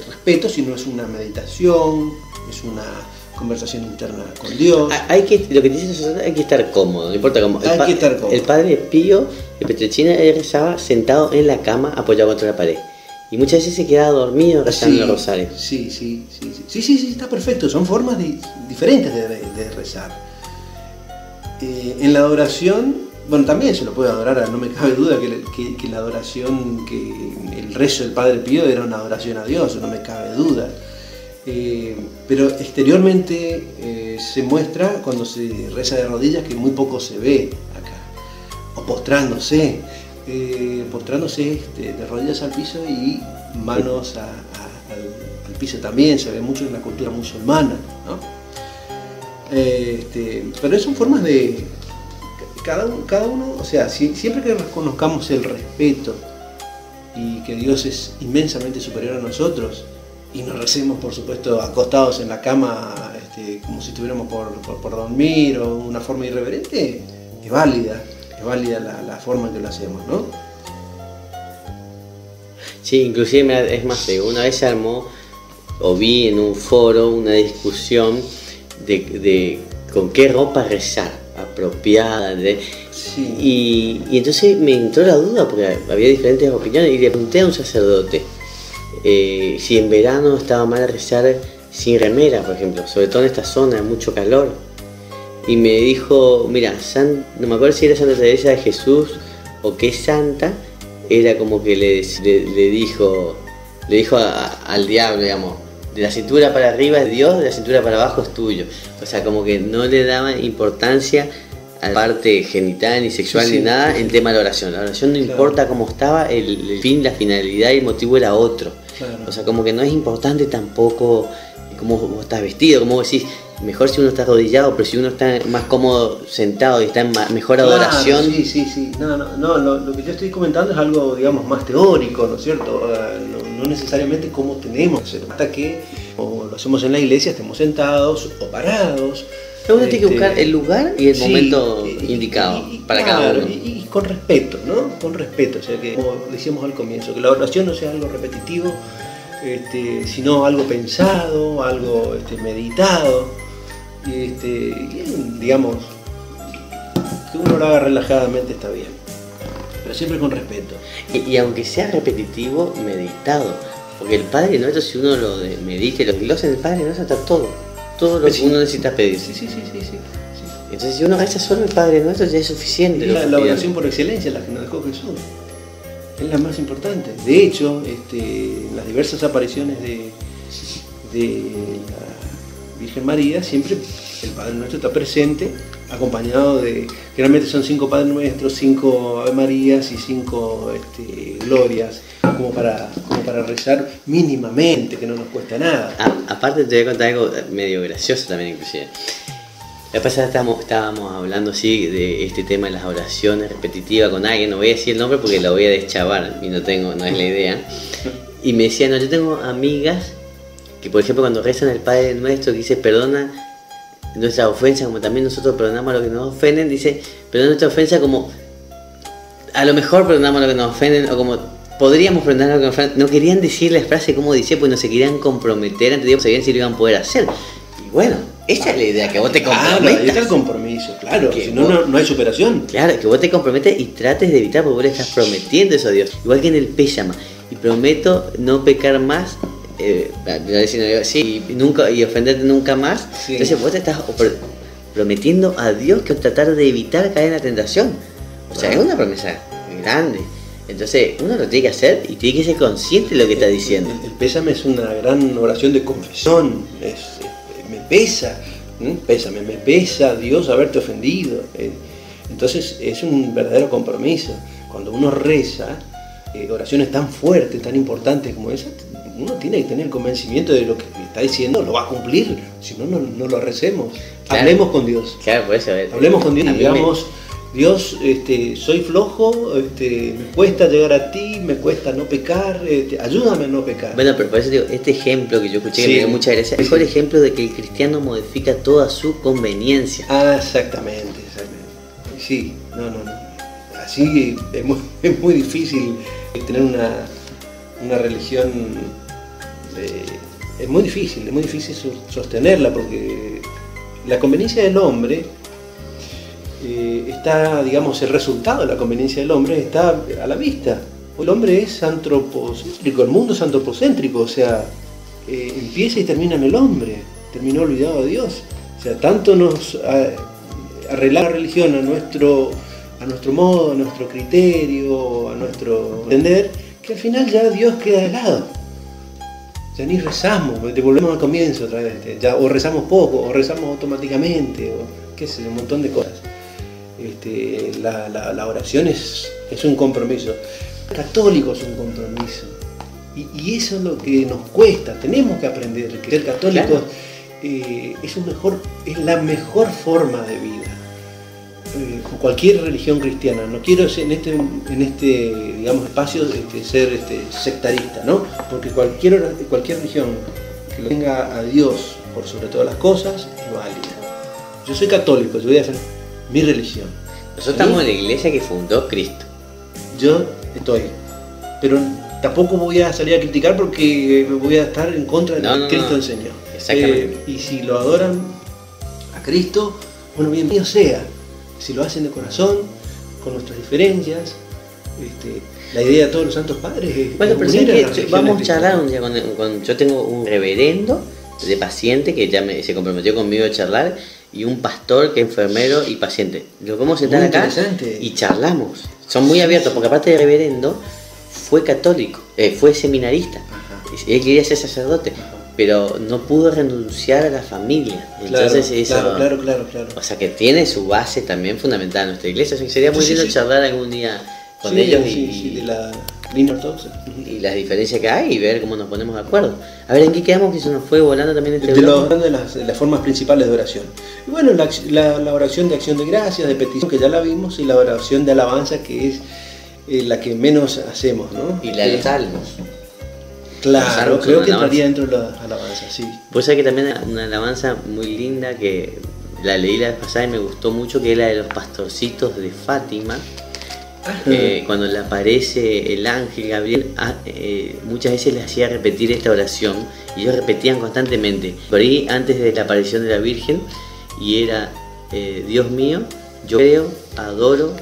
[SPEAKER 3] respeto, sino es una meditación, es una conversación interna con Dios.
[SPEAKER 2] Lo que dice el sacerdote, hay que estar cómodo, no importa cómo.
[SPEAKER 3] Hay que estar cómodo.
[SPEAKER 2] El padre Pío de Petrelcina rezaba sentado en la cama, apoyado contra la pared. Y muchas veces se quedaba dormido rezando el rosario.
[SPEAKER 3] Sí, está perfecto. Son formas diferentes de rezar. En la adoración, bueno, también se lo puede adorar, no me cabe duda que la adoración, que el rezo del Padre Pío era una adoración a Dios, no me cabe duda. Pero exteriormente se muestra cuando se reza de rodillas, que muy poco se ve acá. O postrándose de rodillas al piso y manos al piso también, se ve mucho en la cultura musulmana, ¿no? Pero son formas de cada uno, o sea, siempre que reconozcamos el respeto y que Dios es inmensamente superior a nosotros, y nos recemos, por supuesto, acostados en la cama, como si estuviéramos por dormir, o una forma irreverente, es válida la forma en que lo hacemos, ¿no?
[SPEAKER 2] Sí, inclusive es más, una vez se armó o vi en un foro una discusión de con qué ropa rezar, apropiada,
[SPEAKER 3] Sí.
[SPEAKER 2] Y entonces me entró la duda porque había diferentes opiniones y le pregunté a un sacerdote si en verano estaba mal rezar sin remera, por ejemplo, sobre todo en esta zona, mucho calor. Y me dijo, mira, no me acuerdo si era Santa Teresa de Jesús o qué santa, era como que le dijo al diablo, digamos, de la cintura para arriba es Dios, de la cintura para abajo es tuyo. O sea, como que no le daba importancia a la parte genital ni sexual ni nada en tema de la oración. La oración no importa cómo estaba, el fin, la finalidad y el motivo era otro.
[SPEAKER 3] Claro.
[SPEAKER 2] O sea, como que no es importante tampoco cómo vos estás vestido, como vos decís, mejor si uno está arrodillado, pero si uno está más cómodo sentado y está en mejor adoración.
[SPEAKER 3] Sí. No, lo que yo estoy comentando es algo, digamos, más teórico, ¿no es cierto? No necesariamente cómo tenemos que hacer. Hasta que, o lo hacemos en la iglesia, estemos sentados o parados.
[SPEAKER 2] Uno tiene que buscar el lugar y el momento indicado para cada uno.
[SPEAKER 3] Y con respeto, ¿no? Con respeto, o sea que, como decíamos al comienzo, que la oración no sea algo repetitivo, sino algo pensado, algo meditado, digamos, que uno lo haga relajadamente está bien, pero siempre con respeto.
[SPEAKER 2] Y aunque sea repetitivo, meditado, porque el Padre Nuestro, si uno lo medite, lo glosa en el Padre Nuestro está todo lo que uno necesita pedir.
[SPEAKER 3] Sí.
[SPEAKER 2] Entonces si uno reza solo el Padre Nuestro ya es suficiente.
[SPEAKER 3] La oración por excelencia, la que nos dejó Jesús, es la más importante. De hecho, en las diversas apariciones de la Virgen María, siempre el Padre Nuestro está presente, acompañado de, generalmente son 5 Padres Nuestros, 5 Ave Marías y 5 glorias, como para rezar mínimamente, que no nos cuesta nada.
[SPEAKER 2] Aparte te voy a contar algo medio gracioso también, inclusive. La pasada estábamos hablando así de este tema de las oraciones repetitivas con alguien, no voy a decir el nombre porque la voy a deschavar y no es la idea. Y me decían, yo tengo amigas que por ejemplo cuando rezan el Padre Nuestro que dice perdona nuestra ofensa, como también nosotros perdonamos a los que nos ofenden, dice, perdona nuestra ofensa como a lo mejor perdonamos a los que nos ofenden, o como podríamos perdonar a los que nos ofenden. No querían decir la frase como dice, pues no se querían comprometer ante Dios, sabían si lo iban a poder hacer. Y bueno, esa es la idea, que vos te comprometas.
[SPEAKER 3] Claro, ahí está el compromiso, claro,
[SPEAKER 2] Que
[SPEAKER 3] si no, no hay superación.
[SPEAKER 2] Claro, que vos te comprometes y trates de evitar, porque vos le estás prometiendo eso a Dios. Igual que en el Péyama, y prometo no pecar más, nunca, y ofenderte nunca más.
[SPEAKER 3] Sí.
[SPEAKER 2] Entonces vos te estás prometiendo a Dios que tratar de evitar caer en la tentación. O sea, es una promesa grande. Entonces uno lo tiene que hacer y tiene que ser consciente de lo que está diciendo.
[SPEAKER 3] El pésame es una gran oración de confesión. Me pesa, pésame, me pesa Dios haberte ofendido. Entonces es un verdadero compromiso. Cuando uno reza oraciones tan fuertes, tan importantes como esa, uno tiene que tener el convencimiento de lo que está diciendo lo va a cumplir. Si no, no lo recemos.
[SPEAKER 2] Claro.
[SPEAKER 3] Hablemos con Dios.
[SPEAKER 2] Claro, por eso.
[SPEAKER 3] Hablemos con Dios
[SPEAKER 2] A
[SPEAKER 3] y
[SPEAKER 2] mí
[SPEAKER 3] digamos, Dios, soy flojo, me cuesta llegar a ti, me cuesta no pecar, ayúdame a no pecar.
[SPEAKER 2] Bueno, pero por eso digo, este ejemplo que yo escuché, que
[SPEAKER 3] Sí.
[SPEAKER 2] me dio mucha gracia, es el mejor ejemplo de que el cristiano modifica toda su conveniencia.
[SPEAKER 3] Ah, exactamente. Sí, no. Así es muy difícil tener una religión, es muy difícil sostenerla, porque la conveniencia del hombre está, digamos, el resultado de la conveniencia del hombre está a la vista. El hombre es antropocéntrico, el mundo es antropocéntrico, o sea, empieza y termina en el hombre, terminó olvidado de Dios. O sea, tanto nos arreglar la religión a nuestro modo, a nuestro criterio, a nuestro entender, que al final ya Dios queda de lado. Ya ni rezamos, volvemos al comienzo otra vez, ya, o rezamos poco, o rezamos automáticamente, o qué sé, un montón de cosas. La oración es un compromiso. El católico es un compromiso. Y eso es lo que nos cuesta, tenemos que aprender que ser católicos. Claro. Es la mejor forma de vida. Cualquier religión cristiana, no quiero en este digamos espacio ser sectarista, ¿no? Porque cualquier religión que lo tenga a Dios por sobre todas las cosas es válida. Yo soy católico, yo voy a hacer mi religión.
[SPEAKER 2] Nosotros estamos en la iglesia que fundó Cristo.
[SPEAKER 3] Yo estoy, pero tampoco voy a salir a criticar porque voy a estar en contra de lo que Cristo enseñó.
[SPEAKER 2] Exactamente.
[SPEAKER 3] Y si lo adoran a Cristo, bueno, bienvenido sea. Si lo hacen de corazón, con nuestras diferencias, la idea de todos los santos padres es...
[SPEAKER 2] Bueno, pero
[SPEAKER 3] unir a las
[SPEAKER 2] que
[SPEAKER 3] religiones
[SPEAKER 2] vamos a charlar
[SPEAKER 3] cristianas.
[SPEAKER 2] un día yo tengo un reverendo de paciente que ya se comprometió conmigo a charlar, y un pastor que es enfermero y paciente. Lo vamos a sentar
[SPEAKER 3] Muy
[SPEAKER 2] acá
[SPEAKER 3] interesante.
[SPEAKER 2] y charlamos. Son muy abiertos, porque aparte de reverendo, fue católico, fue seminarista.
[SPEAKER 3] Ajá.
[SPEAKER 2] Él quería ser sacerdote, pero no pudo renunciar a la familia. Entonces
[SPEAKER 3] Claro.
[SPEAKER 2] O sea que tiene su base también fundamental en nuestra iglesia. O sea que sería muy lindo charlar algún día con ellos
[SPEAKER 3] de la línea ortodoxa.
[SPEAKER 2] y las diferencias que hay y ver cómo nos ponemos de acuerdo. A ver, ¿en qué quedamos? Que se nos fue volando también este bloque.
[SPEAKER 3] De las formas principales de oración. Y bueno, la oración de acción de gracias, de petición, que ya la vimos, y la oración de alabanza, que es la que menos hacemos, ¿no?
[SPEAKER 2] Y la de salmos.
[SPEAKER 3] Claro,
[SPEAKER 2] Los
[SPEAKER 3] creo
[SPEAKER 2] salmos
[SPEAKER 3] que
[SPEAKER 2] son
[SPEAKER 3] entraría dentro de la alabanza, sí.
[SPEAKER 2] Pues hay que también una alabanza muy linda que la leí la vez pasada y me gustó mucho, que es la de los pastorcitos de Fátima. Cuando le aparece el ángel Gabriel, muchas veces les hacía repetir esta oración y ellos repetían constantemente. Por ahí, antes de la aparición de la Virgen, y era: Dios mío, yo creo, adoro,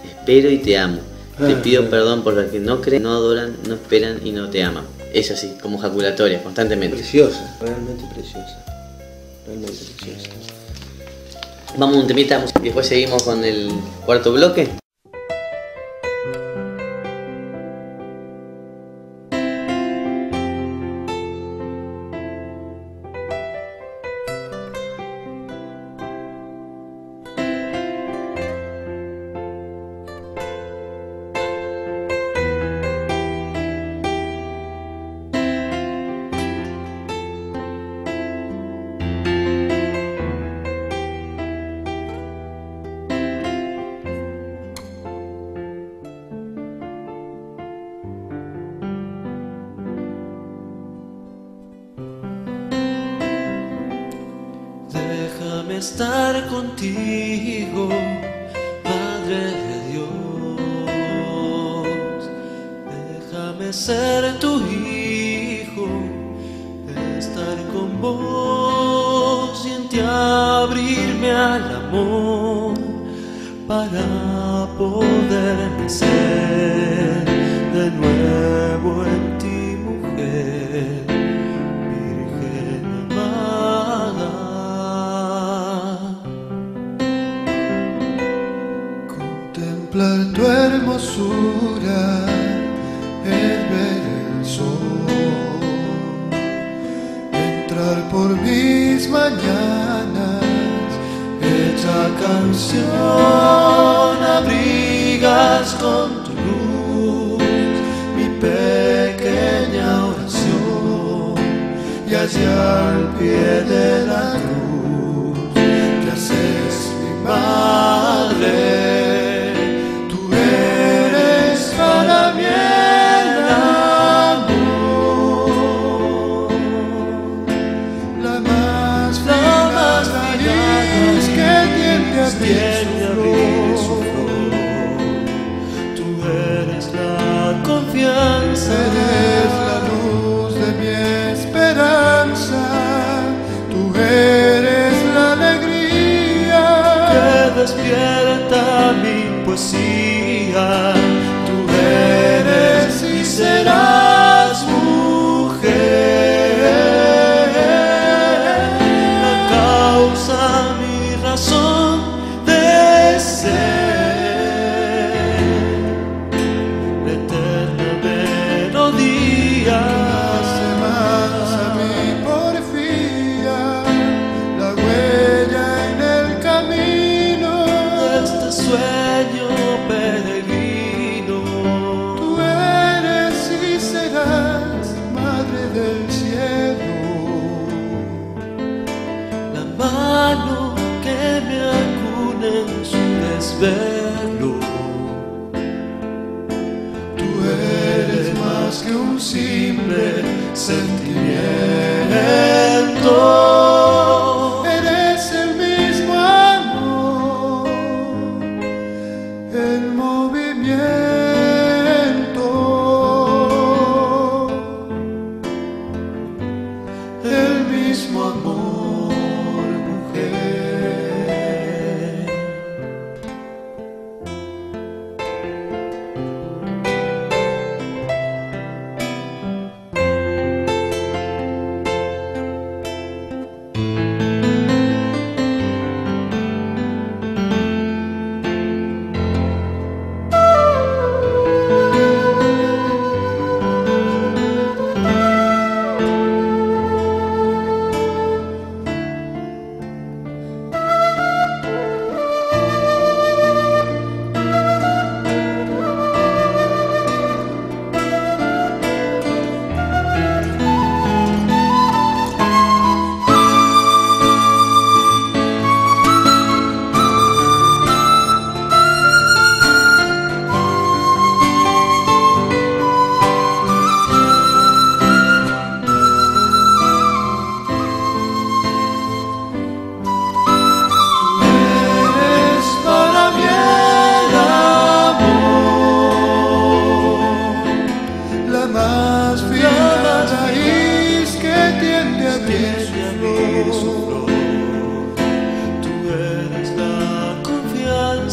[SPEAKER 2] espero y te amo. Te pido perdón por los que no creen, no adoran, no esperan y no te aman. Es así, como jaculatoria, constantemente.
[SPEAKER 3] Preciosa, realmente preciosa.
[SPEAKER 2] Vamos a un temita y después seguimos con el cuarto bloque.
[SPEAKER 6] Déjame estar contigo, Madre de Dios. Déjame ser tu hijo, estar con vos y en ti abrirme al amor para poder nacer de nuevo en ti, mujer, Virgen amada.
[SPEAKER 5] Contemplar tu hermosura es ver el sol entrar por mis mañanas, hecha canción, abrigas con tu luz mi pequeña oración, y allá al pie de la cruz te haces mi madre. Tú eres para mí el amor, la más feliz que tiende a abrir su flor. Tú eres la confianza, eres la luz de mi esperanza. Tú eres la alegría que despierta mi poesía. Tú eres y serás mujer, la causa, mi razón de ser, la eterna melodía. Hace más a mi porfía, la huella en el camino de este sueño peregrino. Tú eres y serás Madre del cielo, la mano que me acuna en su desvelo. Tú eres más que un simple sentimiento, eres el mismo amor, el movimiento, el mismo amor, mujer.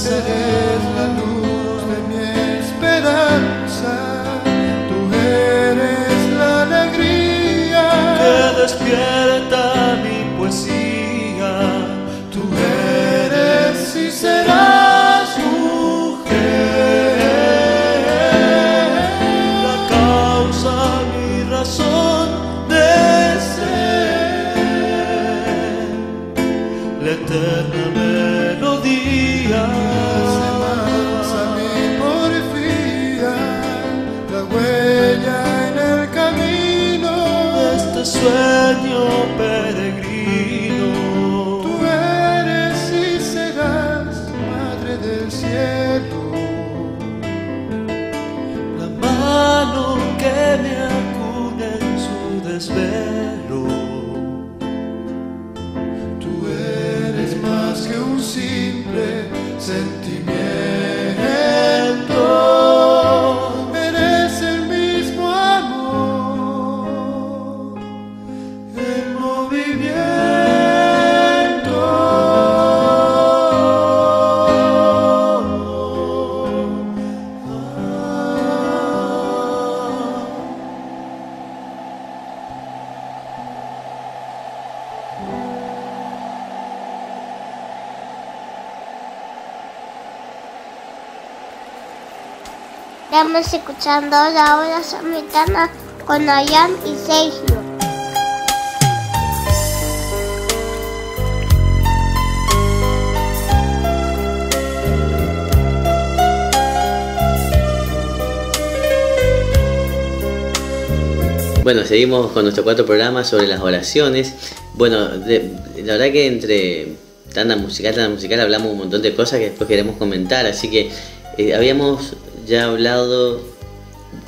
[SPEAKER 5] Eres la luz de mi esperanza, tú eres la alegría que despierta mi poesía. Tú eres y serás mujer, la causa, mi razón de ser, la eterna melodía. Sueño peregrino, tú eres y serás Madre del cielo, la mano que me acuna en su desvelo. Tú eres
[SPEAKER 1] Estamos escuchando la hora samaritana con Ayan y Sergio.
[SPEAKER 2] Bueno, seguimos con nuestro cuarto programa sobre las oraciones. Bueno, la verdad que entre tanda musical hablamos un montón de cosas que después queremos comentar, así que habíamos ya hablado,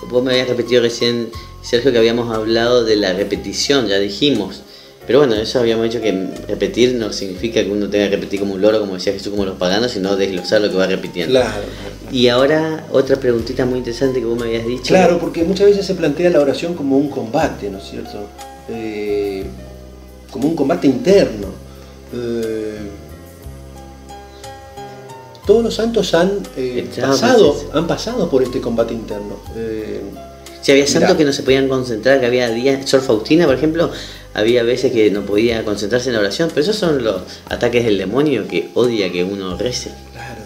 [SPEAKER 2] vos me habías repetido recién, Sergio, que habíamos hablado de la repetición, ya dijimos, pero bueno, eso habíamos dicho que repetir no significa que uno tenga que repetir como un loro, como decía Jesús, como los paganos, sino desglosar lo que va repitiendo.
[SPEAKER 3] Claro.
[SPEAKER 2] Y ahora otra preguntita muy interesante que vos me habías dicho.
[SPEAKER 3] Claro, porque muchas veces se plantea la oración como un combate, ¿no es cierto? Como un combate interno. Todos los santos han pasado por este combate interno.
[SPEAKER 2] Si había santos que no se podían concentrar, que había días, Sor Faustina, por ejemplo, había veces que no podía concentrarse en la oración, pero esos son los ataques del demonio que odia que uno rece. Claro,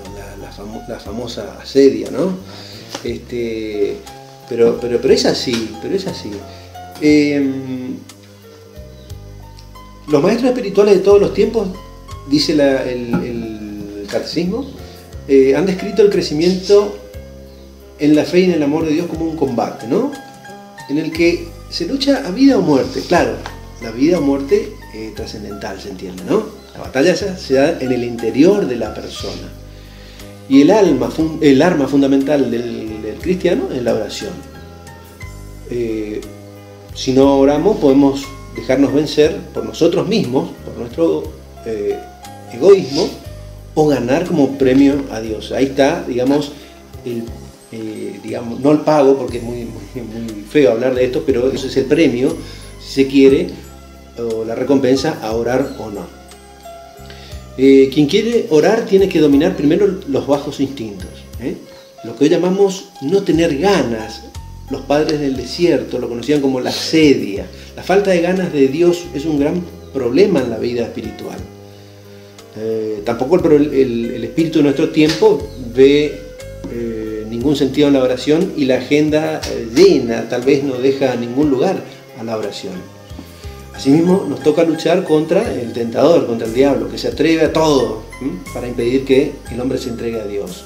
[SPEAKER 3] la famosa asedia, ¿no? Pero es así, los maestros espirituales de todos los tiempos, dice el catecismo, han descrito el crecimiento en la fe y en el amor de Dios como un combate, ¿no? En el que se lucha a vida o muerte. Claro, la vida o muerte trascendental, se entiende, ¿no? La batalla se da en el interior de la persona. Y el arma fundamental del cristiano es la oración. Si no oramos, podemos dejarnos vencer por nosotros mismos, por nuestro egoísmo, o ganar como premio a Dios. Ahí está, digamos, no el pago, porque es muy feo hablar de esto, pero eso es el premio, si se quiere, o la recompensa a orar o no. Quien quiere orar tiene que dominar primero los bajos instintos, lo que hoy llamamos no tener ganas. Los padres del desierto lo conocían como la asedia. La falta de ganas de Dios es un gran problema en la vida espiritual. Tampoco el espíritu de nuestro tiempo ve ningún sentido en la oración, y la agenda llena tal vez no deja ningún lugar a la oración. Asimismo, nos toca luchar contra el tentador, contra el diablo, que se atreve a todo para impedir que el hombre se entregue a Dios.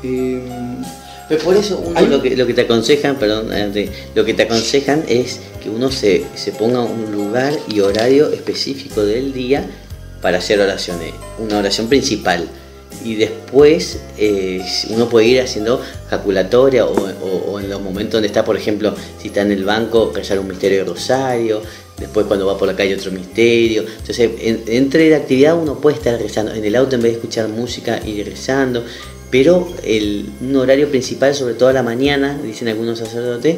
[SPEAKER 2] Pero por eso lo que te aconsejan, lo que te aconsejan es que uno se ponga un lugar y horario específico del día para hacer oraciones, una oración principal, y después uno puede ir haciendo jaculatoria o en los momentos donde está, por ejemplo, si está en el banco, rezar un misterio de rosario, después cuando va por la calle otro misterio. Entonces, entre la actividad uno puede estar rezando, en el auto en vez de escuchar música, ir rezando, pero un horario principal, sobre todo a la mañana, dicen algunos sacerdotes,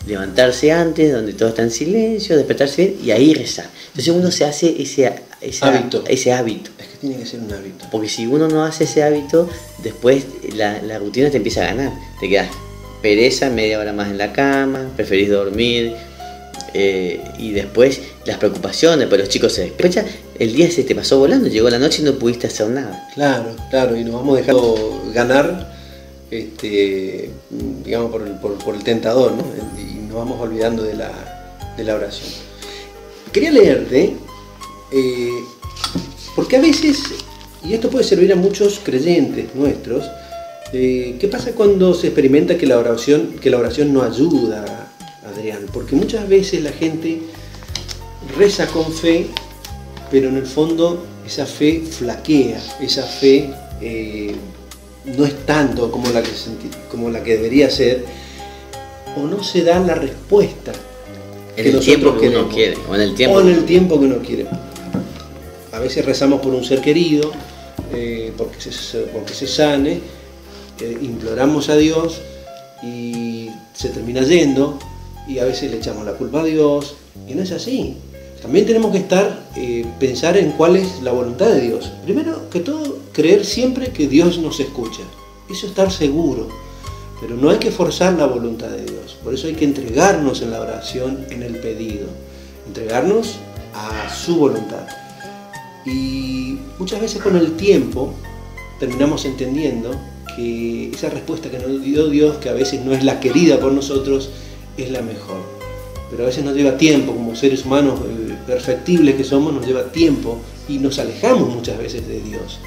[SPEAKER 2] levantarse antes, donde todo está en silencio, despertarse bien y ahí rezar. Entonces uno se hace ese hábito. Es que
[SPEAKER 3] tiene que ser un hábito.
[SPEAKER 2] Porque si uno no hace ese hábito, después la rutina te empieza a ganar. Te quedas pereza, media hora más en la cama, preferís dormir, y después las preocupaciones, pues los chicos se despechan, el día se te pasó volando, llegó la noche y no pudiste hacer nada.
[SPEAKER 3] Claro, y nos vamos dejando ganar, digamos, por el tentador, ¿no? Y nos vamos olvidando de la oración. Quería leerte, porque a veces, y esto puede servir a muchos creyentes nuestros, ¿qué pasa cuando se experimenta que la oración no ayuda, Adrián? Porque muchas veces la gente reza con fe, pero en el fondo esa fe flaquea, esa fe no es tanto como la que debería ser, o no se da la respuesta
[SPEAKER 2] en el tiempo que uno quiere, o en el tiempo
[SPEAKER 3] que uno quiere. A veces rezamos por un ser querido, porque se sane, imploramos a Dios y se termina yendo, y a veces le echamos la culpa a Dios, y no es así. También tenemos que pensar en cuál es la voluntad de Dios. Primero que todo, creer siempre que Dios nos escucha. Eso es estar seguro. Pero no hay que forzar la voluntad de Dios. Por eso hay que entregarnos en la oración, en el pedido. Entregarnos a su voluntad. Y muchas veces con el tiempo terminamos entendiendo que esa respuesta que nos dio Dios, que a veces no es la querida por nosotros, es la mejor. Pero a veces nos lleva tiempo, como seres humanos perfectibles que somos, nos lleva tiempo y nos alejamos muchas veces de Dios,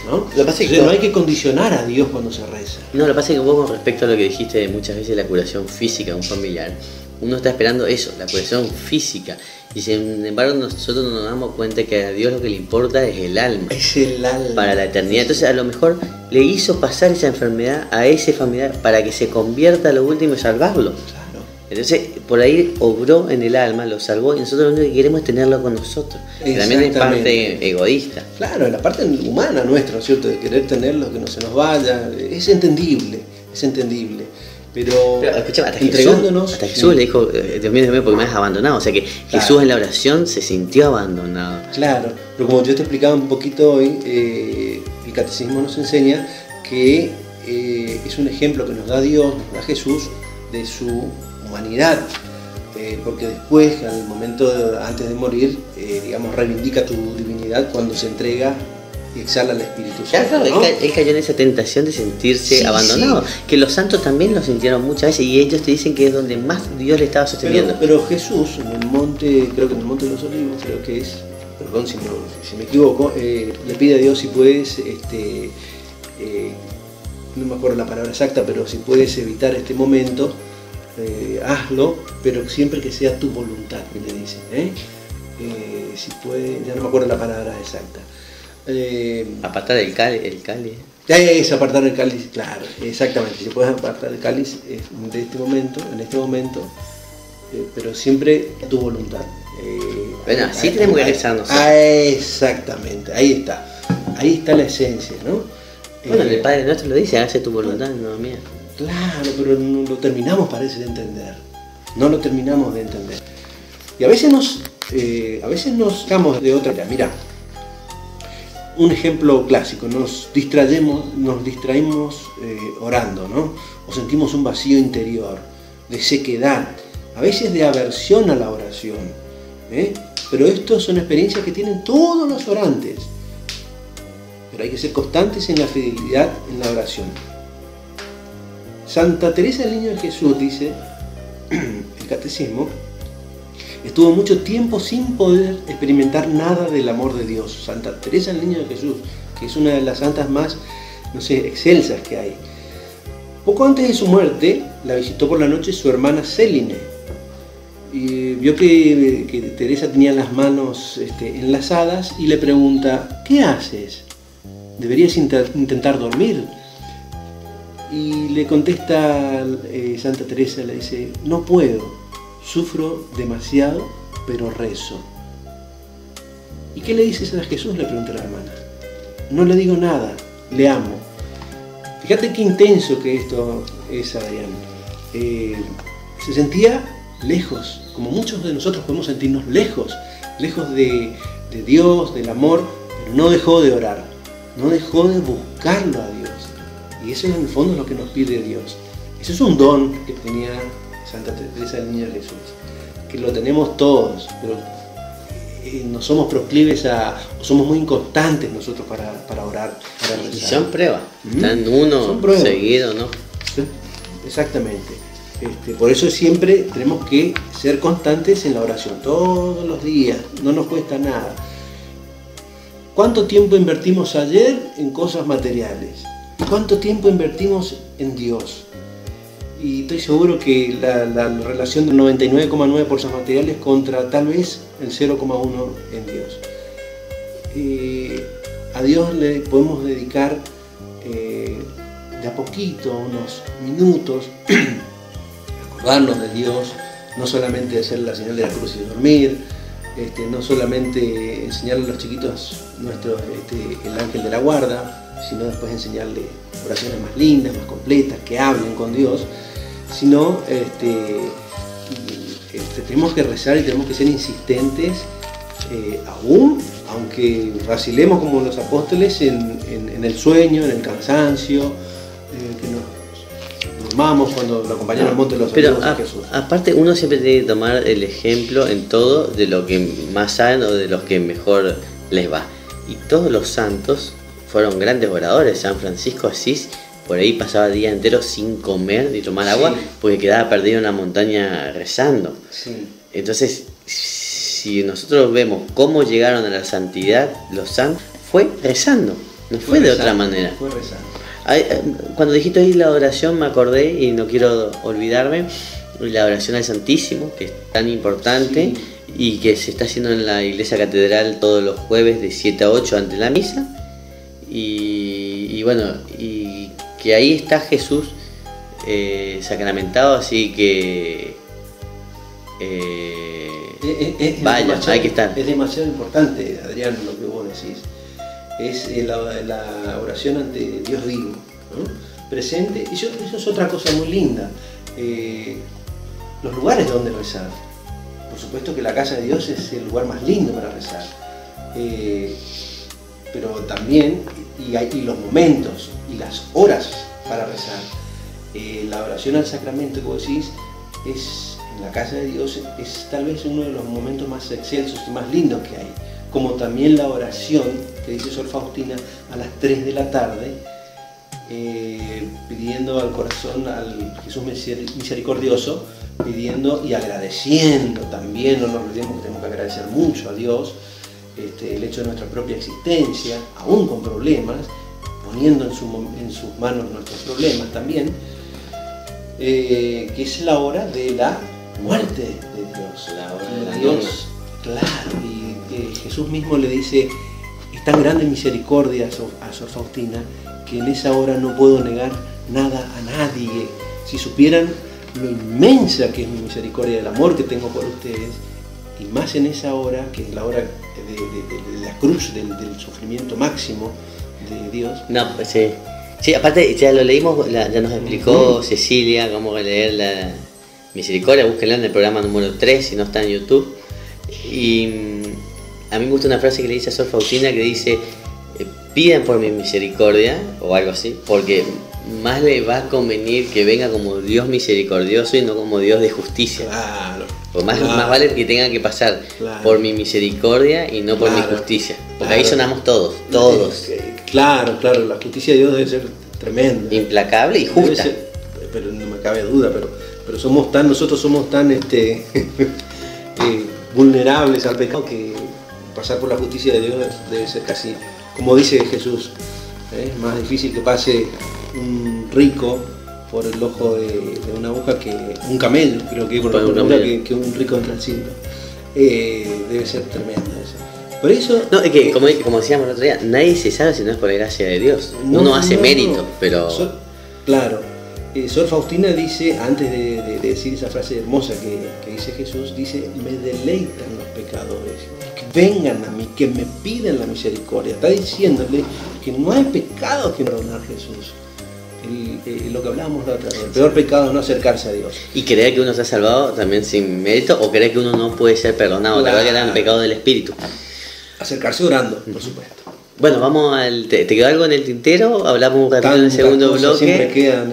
[SPEAKER 3] ¿no?
[SPEAKER 2] Lo que pasa es que
[SPEAKER 3] no hay que condicionar a Dios cuando se reza.
[SPEAKER 2] No, lo que pasa es que vos, con respecto a lo que dijiste de muchas veces la curación física de un familiar, uno está esperando eso, la curación física, y sin embargo nosotros no nos damos cuenta que a Dios lo que le importa es el alma.
[SPEAKER 3] Es el alma.
[SPEAKER 2] Para la eternidad. Entonces a lo mejor le hizo pasar esa enfermedad a ese familiar para que se convierta a lo último y salvarlo.
[SPEAKER 3] Claro.
[SPEAKER 2] Entonces por ahí obró en el alma, lo salvó, y nosotros lo único que queremos es tenerlo con nosotros. Que también es parte egoísta.
[SPEAKER 3] Claro, la parte humana nuestra, ¿no es cierto? De querer tenerlo, que no se nos vaya, es entendible, Pero
[SPEAKER 2] escuchame, hasta
[SPEAKER 3] entregándonos.
[SPEAKER 2] Hasta Jesús le dijo, Dios mío, porque me has abandonado. O sea que
[SPEAKER 3] Claro.
[SPEAKER 2] Jesús en la oración se sintió abandonado.
[SPEAKER 3] Claro, pero como yo te explicaba un poquito hoy, el catecismo nos enseña que es un ejemplo que nos da Dios, nos da Jesús, de su humanidad. Porque después, al momento antes de morir, digamos, reivindica tu divinidad cuando se entrega y exhala al Espíritu Santo,
[SPEAKER 2] Claro,
[SPEAKER 3] ¿no?
[SPEAKER 2] él cayó en esa tentación de sentirse
[SPEAKER 3] Sí,
[SPEAKER 2] abandonado.
[SPEAKER 3] sí.
[SPEAKER 2] Que los santos también lo sintieron muchas veces, y ellos te dicen que es donde más Dios le estaba sosteniendo.
[SPEAKER 3] Pero Jesús, en el monte, creo que en el Monte de los Olivos, creo que es, perdón si me equivoco, le pide a Dios si puedes, no me acuerdo la palabra exacta, pero si puedes evitar este momento, hazlo, pero siempre que sea tu voluntad, que le dicen, si puede, ya no me acuerdo la palabra exacta.
[SPEAKER 2] Apartar el cáliz.
[SPEAKER 3] Es apartar el cáliz, claro, exactamente, si puedes apartar el cáliz de este momento, en este momento, pero siempre a tu voluntad.
[SPEAKER 2] Bueno, así tenemos que rezarnos.
[SPEAKER 3] Exactamente, ahí está la esencia, ¿no?
[SPEAKER 2] Bueno, el Padre Nuestro lo dice, hágase tu voluntad, no mía.
[SPEAKER 3] Claro, pero no lo terminamos, parece, de entender. No lo terminamos de entender. Y a veces nos sacamos de otra manera. Mira, un ejemplo clásico, nos distraímos orando, ¿no? O sentimos un vacío interior, de sequedad, a veces de aversión a la oración. Pero estos son experiencias que tienen todos los orantes. Pero hay que ser constantes en la fidelidad en la oración. Santa Teresa del Niño de Jesús, dice el catecismo, estuvo mucho tiempo sin poder experimentar nada del amor de Dios. Santa Teresa del Niño de Jesús, que es una de las santas más, excelsas que hay. Poco antes de su muerte, la visitó por la noche su hermana Céline. Y vio que Teresa tenía las manos enlazadas y le pregunta, ¿qué haces? ¿Deberías intentar dormir? Y le contesta Santa Teresa, le dice, no puedo, sufro demasiado, pero rezo. ¿Y qué le dices a Jesús?, le pregunta la hermana. No le digo nada, le amo. Fíjate qué intenso que esto es, Adrián. Se sentía lejos, como muchos de nosotros podemos sentirnos lejos de Dios, del amor, pero no dejó de orar, no dejó de buscarlo a Dios. Y eso en el fondo es lo que nos pide Dios. Eso es un don que tenía Santa Teresa del Niño de Jesús, que lo tenemos todos, pero no somos proclives o somos muy inconstantes nosotros para orar, para rezar.
[SPEAKER 2] Y son pruebas, están uno seguido, ¿no?
[SPEAKER 3] Sí, exactamente. Por eso siempre tenemos que ser constantes en la oración, todos los días, no nos cuesta nada. ¿Cuánto tiempo invertimos ayer en cosas materiales? ¿Cuánto tiempo invertimos en Dios? Y estoy seguro que la relación del 99,9 por cosas materiales contra tal vez el 0,1 en Dios. A Dios le podemos dedicar de a poquito, unos minutos, acordarnos de Dios, no solamente hacer la señal de la cruz y dormir, no solamente enseñarle a los chiquitos el ángel de la guarda, sino después enseñarle oraciones más lindas, más completas, que hablen con Dios, sino tenemos que rezar y tenemos que ser insistentes, aunque vacilemos como los apóstoles en el sueño, en el cansancio, que nos durmamos cuando lo acompañaron al monte de los olivos a Jesús.
[SPEAKER 2] Aparte, uno siempre tiene que tomar el ejemplo en todo de lo que más saben o de los que mejor les va. Y todos los santos fueron grandes oradores. San Francisco Asís por ahí pasaba días enteros sin comer ni tomar agua, porque quedaba perdido en la montaña rezando.
[SPEAKER 3] Sí.
[SPEAKER 2] Entonces, si nosotros vemos cómo llegaron a la santidad los santos, fue rezando, no fue de otra manera.
[SPEAKER 3] Fue rezando.
[SPEAKER 2] Cuando dijiste ahí la oración me acordé, y no quiero olvidarme, la oración al Santísimo, que es tan importante, y que se está haciendo en la iglesia catedral todos los jueves de 7 a 8 ante la misa, y bueno, y que ahí está Jesús sacramentado, así que vaya, hay que estar.
[SPEAKER 3] Es demasiado importante, Adrián, lo que vos decís. Es la oración ante Dios vivo, ¿no? Presente. Y eso es otra cosa muy linda. Los lugares donde rezar. Por supuesto que la casa de Dios es el lugar más lindo para rezar. Pero también, y los momentos y las horas para rezar. La oración al sacramento que vos decís es, en la casa de Dios, es tal vez uno de los momentos más excelsos y más lindos que hay. Como también la oración que dice Sor Faustina a las 3 de la tarde, pidiendo al corazón, al Jesús misericordioso, pidiendo y agradeciendo también, no nos olvidemos que tenemos que agradecer mucho a Dios, el hecho de nuestra propia existencia, aún con problemas, poniendo en sus manos nuestros problemas también, que es la hora de la muerte de Dios,
[SPEAKER 2] La hora de la
[SPEAKER 3] Dios, claro, y Jesús mismo le dice, es tan grande misericordia a Sor Faustina, que en esa hora no puedo negar nada a nadie. Si supieran lo inmensa que es mi misericordia, el amor que tengo por ustedes, y más en esa hora, que es la hora de la cruz, del sufrimiento máximo de Dios.
[SPEAKER 2] No, pues sí. Sí, aparte ya lo leímos, ya nos explicó Cecilia cómo leer la misericordia, búsquenla en el programa número 3 si no está en YouTube. Y a mí me gusta una frase que le dice a Sor Faustina, que dice, pidan por mi misericordia, o algo así, porque más le va a convenir que venga como Dios misericordioso y no como Dios de justicia.
[SPEAKER 3] Claro.
[SPEAKER 2] Pues más vale que tengan que pasar por mi misericordia y no por mi justicia, porque ahí sonamos todos.
[SPEAKER 3] Claro, la justicia de Dios debe ser tremenda.
[SPEAKER 2] Implacable y justa.
[SPEAKER 3] Pero no me cabe duda, pero nosotros somos tan vulnerables al pecado, que pasar por la justicia de Dios debe ser casi, como dice Jesús, es más difícil que pase un rico por el ojo de una aguja que un camello, creo que que un rico en transindo. Debe ser tremendo eso. Por eso...
[SPEAKER 2] No, es que como decíamos el otro día, nadie se sabe si no es por la gracia de Dios. Uno hace mérito, pero...
[SPEAKER 3] Claro. Sor Faustina dice, antes de decir esa frase hermosa que dice Jesús, dice, me deleitan los pecadores, que vengan a mí, que me piden la misericordia. Está diciéndole que no hay pecado que perdonar Jesús. Lo que hablábamos la otra vez, el peor pecado es no acercarse a Dios.
[SPEAKER 2] Y creer que uno está salvado también sin mérito, o creer que uno no puede ser perdonado, claro, que era un pecado del espíritu.
[SPEAKER 3] Acercarse orando, por supuesto.
[SPEAKER 2] Bueno, vamos ¿te quedó algo en el tintero? Hablamos un ratito en el segundo bloque.
[SPEAKER 3] Siempre quedan,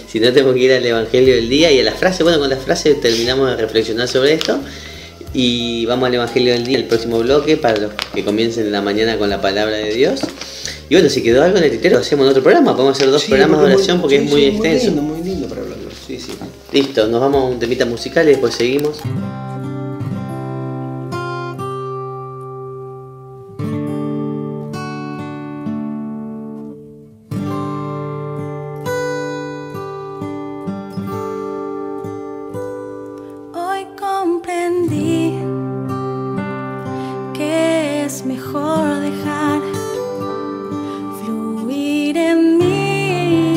[SPEAKER 2] si no tenemos que ir al Evangelio del día y a las frases. Bueno, con las frases terminamos de reflexionar sobre esto. Y vamos al Evangelio del día, el próximo bloque, para los que comiencen la mañana con la palabra de Dios. Y bueno, si quedó algo en el tintero, hacemos otro programa. Podemos hacer 2 programas de oración porque es muy extenso.
[SPEAKER 3] Muy lindo para hablarlo. Sí.
[SPEAKER 2] Listo, nos vamos a un temita musical y después seguimos.
[SPEAKER 4] Hoy comprendí que es mejor dejar fluir en mí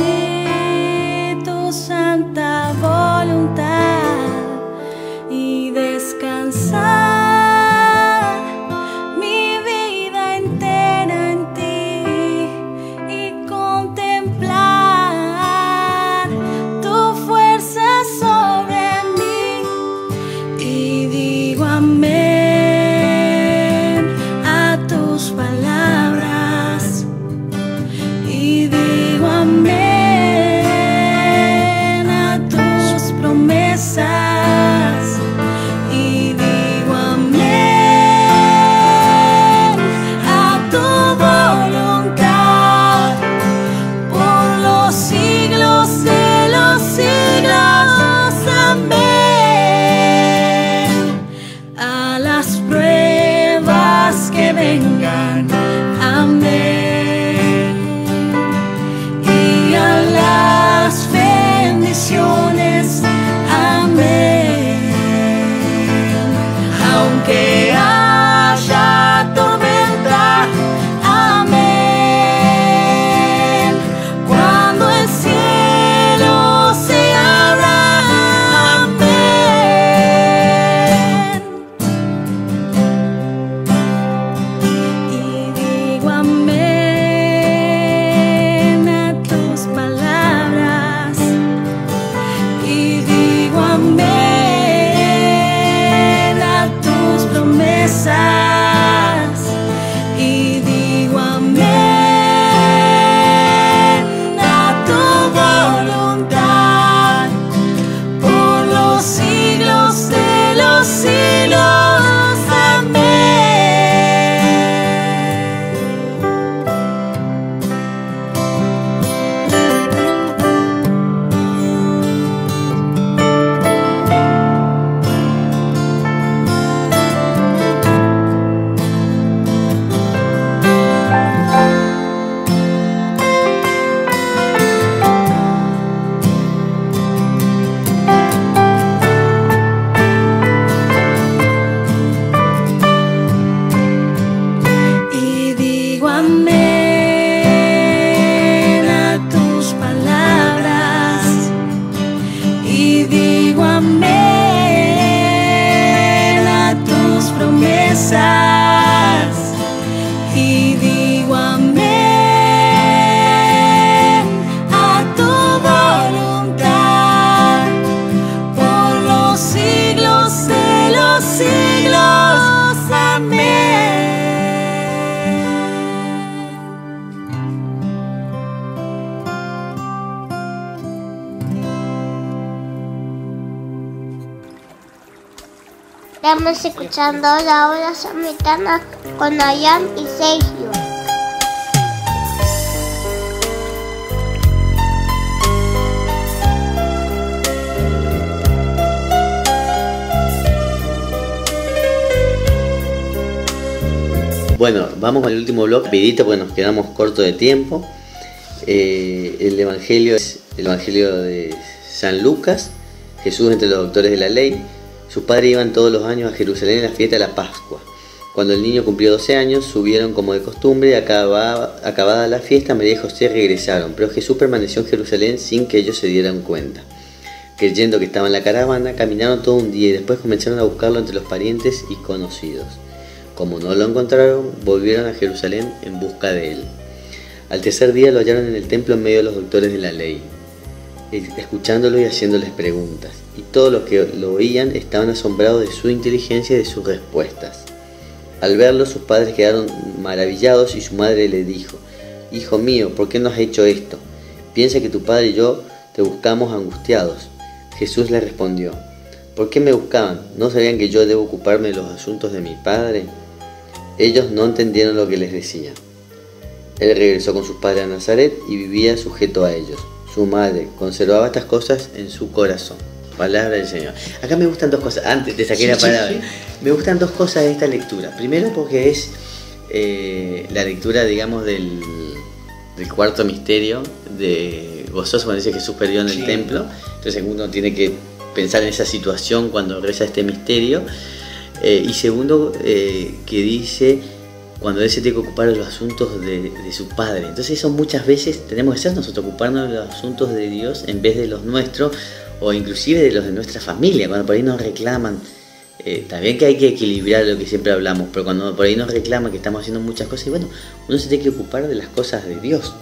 [SPEAKER 4] tu santa voluntad y descansar mi vida entera en ti y contemplar tu fuerza sobre mí. Y digo amén a tus palabras. Y digo amén a tus promesas. Y digo amén a tu voluntad. siglos. Amén.
[SPEAKER 1] Estamos escuchando la hora samaritana con Ayan y Sergio.
[SPEAKER 2] Bueno, vamos al último bloque, rapidito porque nos quedamos cortos de tiempo. El Evangelio es el Evangelio de San Lucas. Jesús entre los doctores de la ley. Sus padres iban todos los años a Jerusalén en la fiesta de la Pascua. Cuando el niño cumplió 12 años, subieron como de costumbre. Acabada la fiesta, María y José regresaron, pero Jesús permaneció en Jerusalén sin que ellos se dieran cuenta. Creyendo que estaba en la caravana, caminaron todo un día y después comenzaron a buscarlo entre los parientes y conocidos. Como no lo encontraron, volvieron a Jerusalén en busca de él. Al tercer día lo hallaron en el templo en medio de los doctores de la ley, escuchándolo y haciéndoles preguntas. Y todos los que lo oían estaban asombrados de su inteligencia y de sus respuestas. Al verlo, sus padres quedaron maravillados y su madre le dijo: «Hijo mío, ¿por qué nos has hecho esto? Piensa que tu padre y yo te buscamos angustiados». Jesús le respondió: «¿Por qué me buscaban? ¿No sabían que yo debo ocuparme de los asuntos de mi padre?». Ellos no entendieron lo que les decía. Él regresó con sus padres a Nazaret y vivía sujeto a ellos. Su madre conservaba estas cosas en su corazón. Palabra del Señor. Acá me gustan dos cosas. Antes te saqué la palabra. Sí. Me gustan dos cosas de esta lectura. Primero porque es la lectura, digamos, del cuarto misterio de gozoso, cuando dice que Jesús perdió en el templo. Entonces uno tiene que pensar en esa situación cuando reza este misterio. Y segundo, que dice cuando él se tiene que ocupar de los asuntos de su padre. Entonces eso muchas veces tenemos que ser nosotros, ocuparnos de los asuntos de Dios en vez de los nuestros, o inclusive de los de nuestra familia, cuando por ahí nos reclaman. También que hay que equilibrar lo que siempre hablamos, pero cuando por ahí nos reclaman que estamos haciendo muchas cosas, y bueno, uno se tiene que ocupar de las cosas de Dios.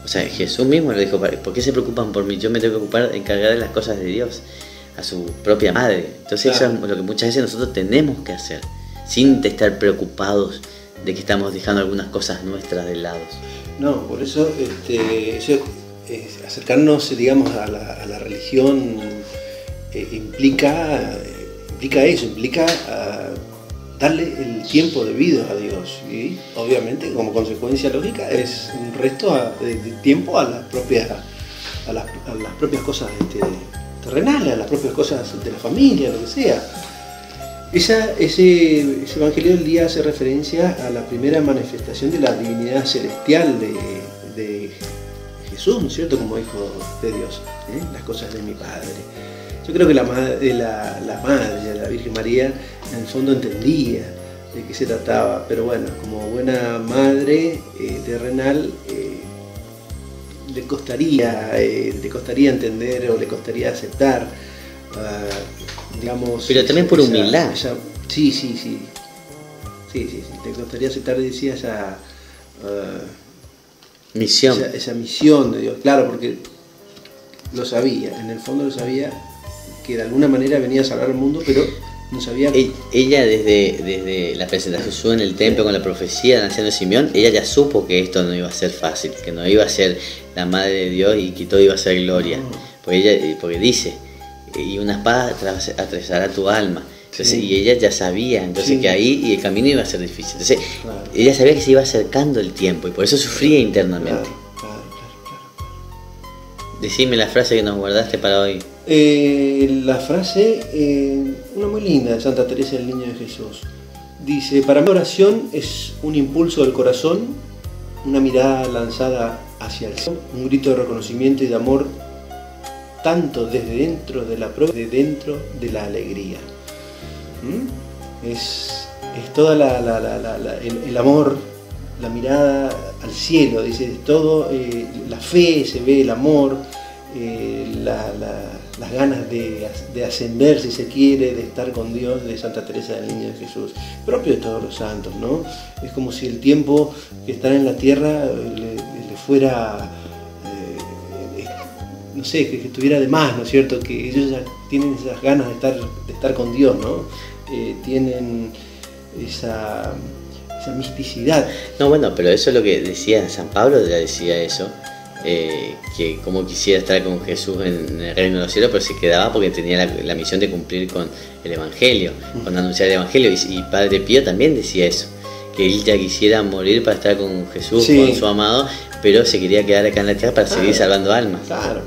[SPEAKER 2] O sea, Jesús mismo le dijo: ¿por qué se preocupan por mí? Yo me tengo que ocupar, encargar de las cosas de Dios, a su propia madre. Entonces claro, eso es lo que muchas veces nosotros tenemos que hacer, sin estar preocupados de que estamos dejando algunas cosas nuestras de lado.
[SPEAKER 3] No, por eso acercarnos, digamos, a la religión implica eso, implica darle el tiempo debido a Dios, y obviamente como consecuencia lógica es un resto de tiempo a las propias cosas terrenales, a las propias cosas de la familia, lo que sea. Ese Evangelio del día hace referencia a la primera manifestación de la divinidad celestial de Jesús, ¿no es cierto?, como hijo de Dios, las cosas de mi Padre. Yo creo que la madre, la Virgen María, en el fondo entendía de qué se trataba, pero bueno, como buena madre terrenal, le costaría entender, o le costaría aceptar, digamos...
[SPEAKER 2] Pero también por humildad.
[SPEAKER 3] Sí, te costaría aceptar, decía, esa
[SPEAKER 2] misión.
[SPEAKER 3] Esa misión de Dios, claro, porque lo sabía, en el fondo lo sabía, que de alguna manera venía a salvar al mundo, pero no sabía...
[SPEAKER 2] Ella desde la presentación de Jesús en el templo con la profecía del anciano Simeón, ella ya supo que esto no iba a ser fácil, que no iba a ser la madre de Dios y que todo iba a ser gloria. Porque dice, y una espada atravesará tu alma. Entonces, y ella ya sabía, entonces, que ahí y el camino iba a ser difícil. Entonces, ella sabía que se iba acercando el tiempo y por eso sufría internamente. Claro. Decime la frase que nos guardaste para hoy.
[SPEAKER 3] La frase, una muy linda, de Santa Teresa del Niño de Jesús. Dice: para mí la oración es un impulso del corazón, una mirada lanzada hacia el cielo, un grito de reconocimiento y de amor, tanto desde dentro de la prueba, de dentro de la alegría. Es toda el amor, la mirada al cielo, dice, todo, la fe se ve, el amor, las ganas de ascender, si se quiere, de estar con Dios, de Santa Teresa del Niño de Jesús, propio de todos los santos, ¿no? Es como si el tiempo que están en la tierra le fuera no sé, que estuviera de más, ¿no es cierto? Que ellos ya tienen esas ganas de estar con Dios, ¿no? Tienen esa misticidad.
[SPEAKER 2] No, bueno, pero eso es lo que decía San Pablo, ya decía eso, que como quisiera estar con Jesús en el reino de los cielos, pero se quedaba porque tenía la misión de cumplir con el Evangelio, con anunciar el Evangelio, y Padre Pío también decía eso, que él ya quisiera morir para estar con Jesús,
[SPEAKER 3] sí,
[SPEAKER 2] con su amado, pero se quería quedar acá en la tierra para seguir salvando almas.
[SPEAKER 3] Claro,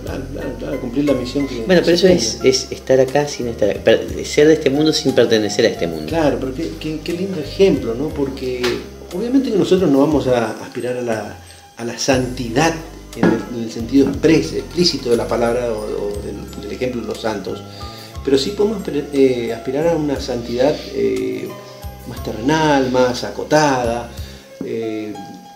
[SPEAKER 3] cumplir la misión que...
[SPEAKER 2] Bueno, pero eso es estar acá sin estar, ser de este mundo sin pertenecer a este mundo.
[SPEAKER 3] Claro, pero qué lindo ejemplo, ¿no? Porque obviamente que nosotros no vamos a aspirar a la santidad en el sentido explícito de la palabra o del ejemplo de los santos, pero sí podemos aspirar a una santidad más terrenal, más acotada.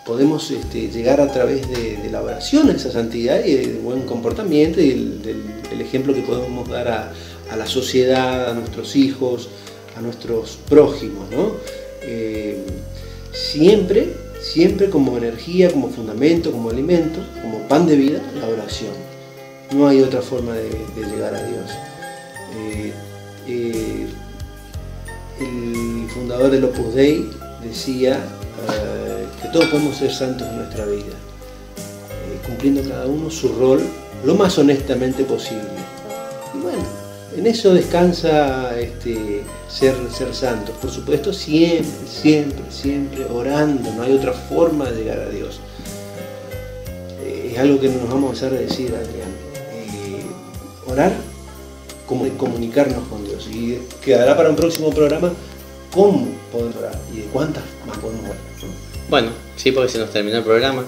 [SPEAKER 3] Podemos llegar a través de la oración a esa santidad y del buen comportamiento y del ejemplo que podemos dar a la sociedad, a nuestros hijos, a nuestros prójimos, ¿no? Siempre como energía, como fundamento, como alimento, como pan de vida, la oración. No hay otra forma de llegar a Dios. El fundador del Opus Dei decía que todos podemos ser santos en nuestra vida, cumpliendo cada uno su rol lo más honestamente posible. Y bueno, en eso descansa ser santos. Por supuesto, siempre orando. No hay otra forma de llegar a Dios. Es algo que nos vamos a hacer decir, Adrián. Orar como comunicarnos con Dios. Y quedará para un próximo programa cómo podemos orar y de cuántas más podemos orar.
[SPEAKER 2] Bueno, sí, porque se nos terminó el programa.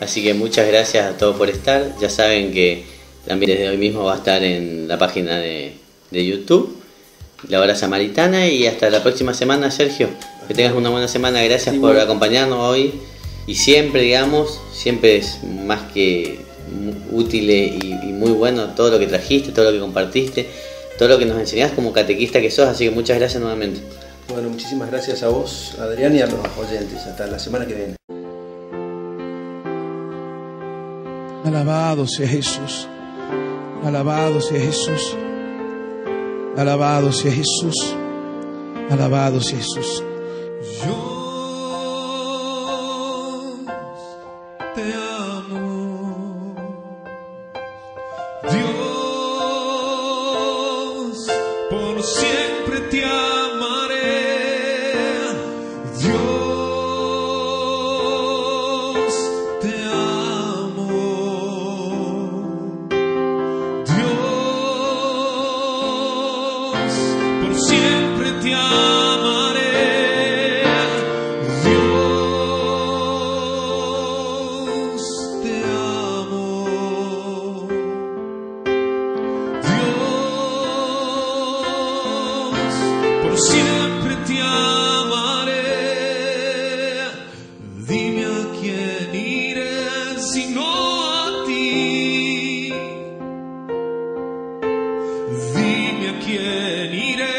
[SPEAKER 2] Así que muchas gracias a todos por estar. Ya saben que también desde hoy mismo va a estar en la página de YouTube, La Hora Samaritana. Y hasta la próxima semana, Sergio. Que tengas una buena semana. Gracias por acompañarnos hoy. Y siempre, digamos, siempre es más que útil y muy bueno todo lo que trajiste, todo lo que compartiste, todo lo que nos enseñás como catequista que sos. Así que muchas gracias nuevamente.
[SPEAKER 3] Bueno, muchísimas gracias a vos, Adrián, y a los oyentes. Hasta la semana que viene.
[SPEAKER 7] Alabado sea Jesús. Alabado sea Jesús. Alabado sea Jesús. Alabado sea Jesús.
[SPEAKER 6] Dios, te amo. Dios, por siempre te amaré. Dios, te amo. Dios, por siempre te amaré. Dios, te amo. Dios, por siempre te amaré. Dime a quién iré sino a ti. Dime a quién iré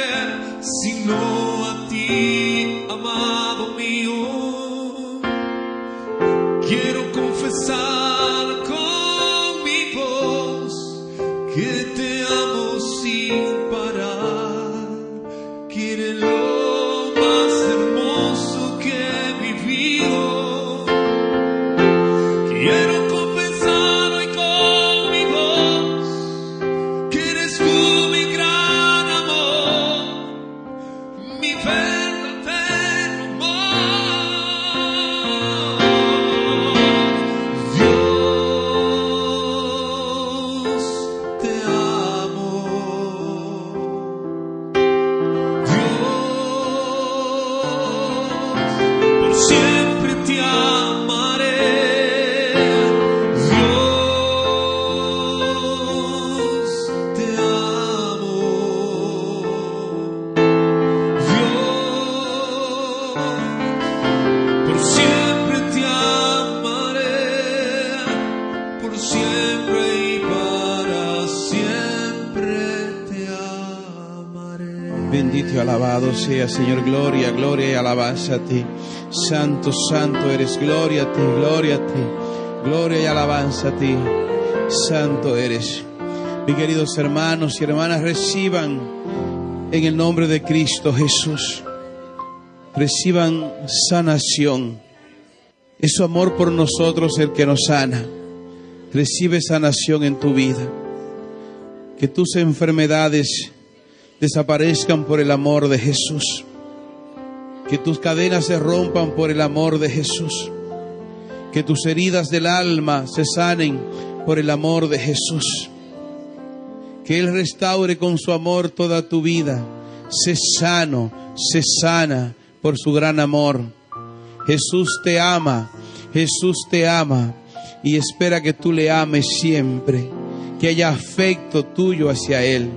[SPEAKER 6] sino a ti, amado mío. Quiero confesar con mi voz que te amo sin parar, que eres lo más hermoso que he vivido. Quiero confesar hoy con mi voz que eres tú mi gran amor, mi verdadero amor. Dios, te amo. Dios, por siempre te amaré. Dios, te amo. Dios, por siempre te amaré, por siempre y para siempre te amaré.
[SPEAKER 7] Bendito y alabado sea, Señor. Gloria, gloria y alabanza a ti. Santo, santo eres. Gloria a ti, gloria a ti. Gloria y alabanza a ti. Santo eres. Mis queridos hermanos y hermanas, reciban en el nombre de Cristo Jesús. Reciban sanación. Es su amor por nosotros el que nos sana. Recibe sanación en tu vida. Que tus enfermedades desaparezcan por el amor de Jesús. Que tus cadenas se rompan por el amor de Jesús. Que tus heridas del alma se sanen por el amor de Jesús. Que Él restaure con su amor toda tu vida. Sé sano, sé sana por su gran amor. Jesús te ama, Jesús te ama y espera que tú le ames siempre, que haya afecto tuyo hacia Él.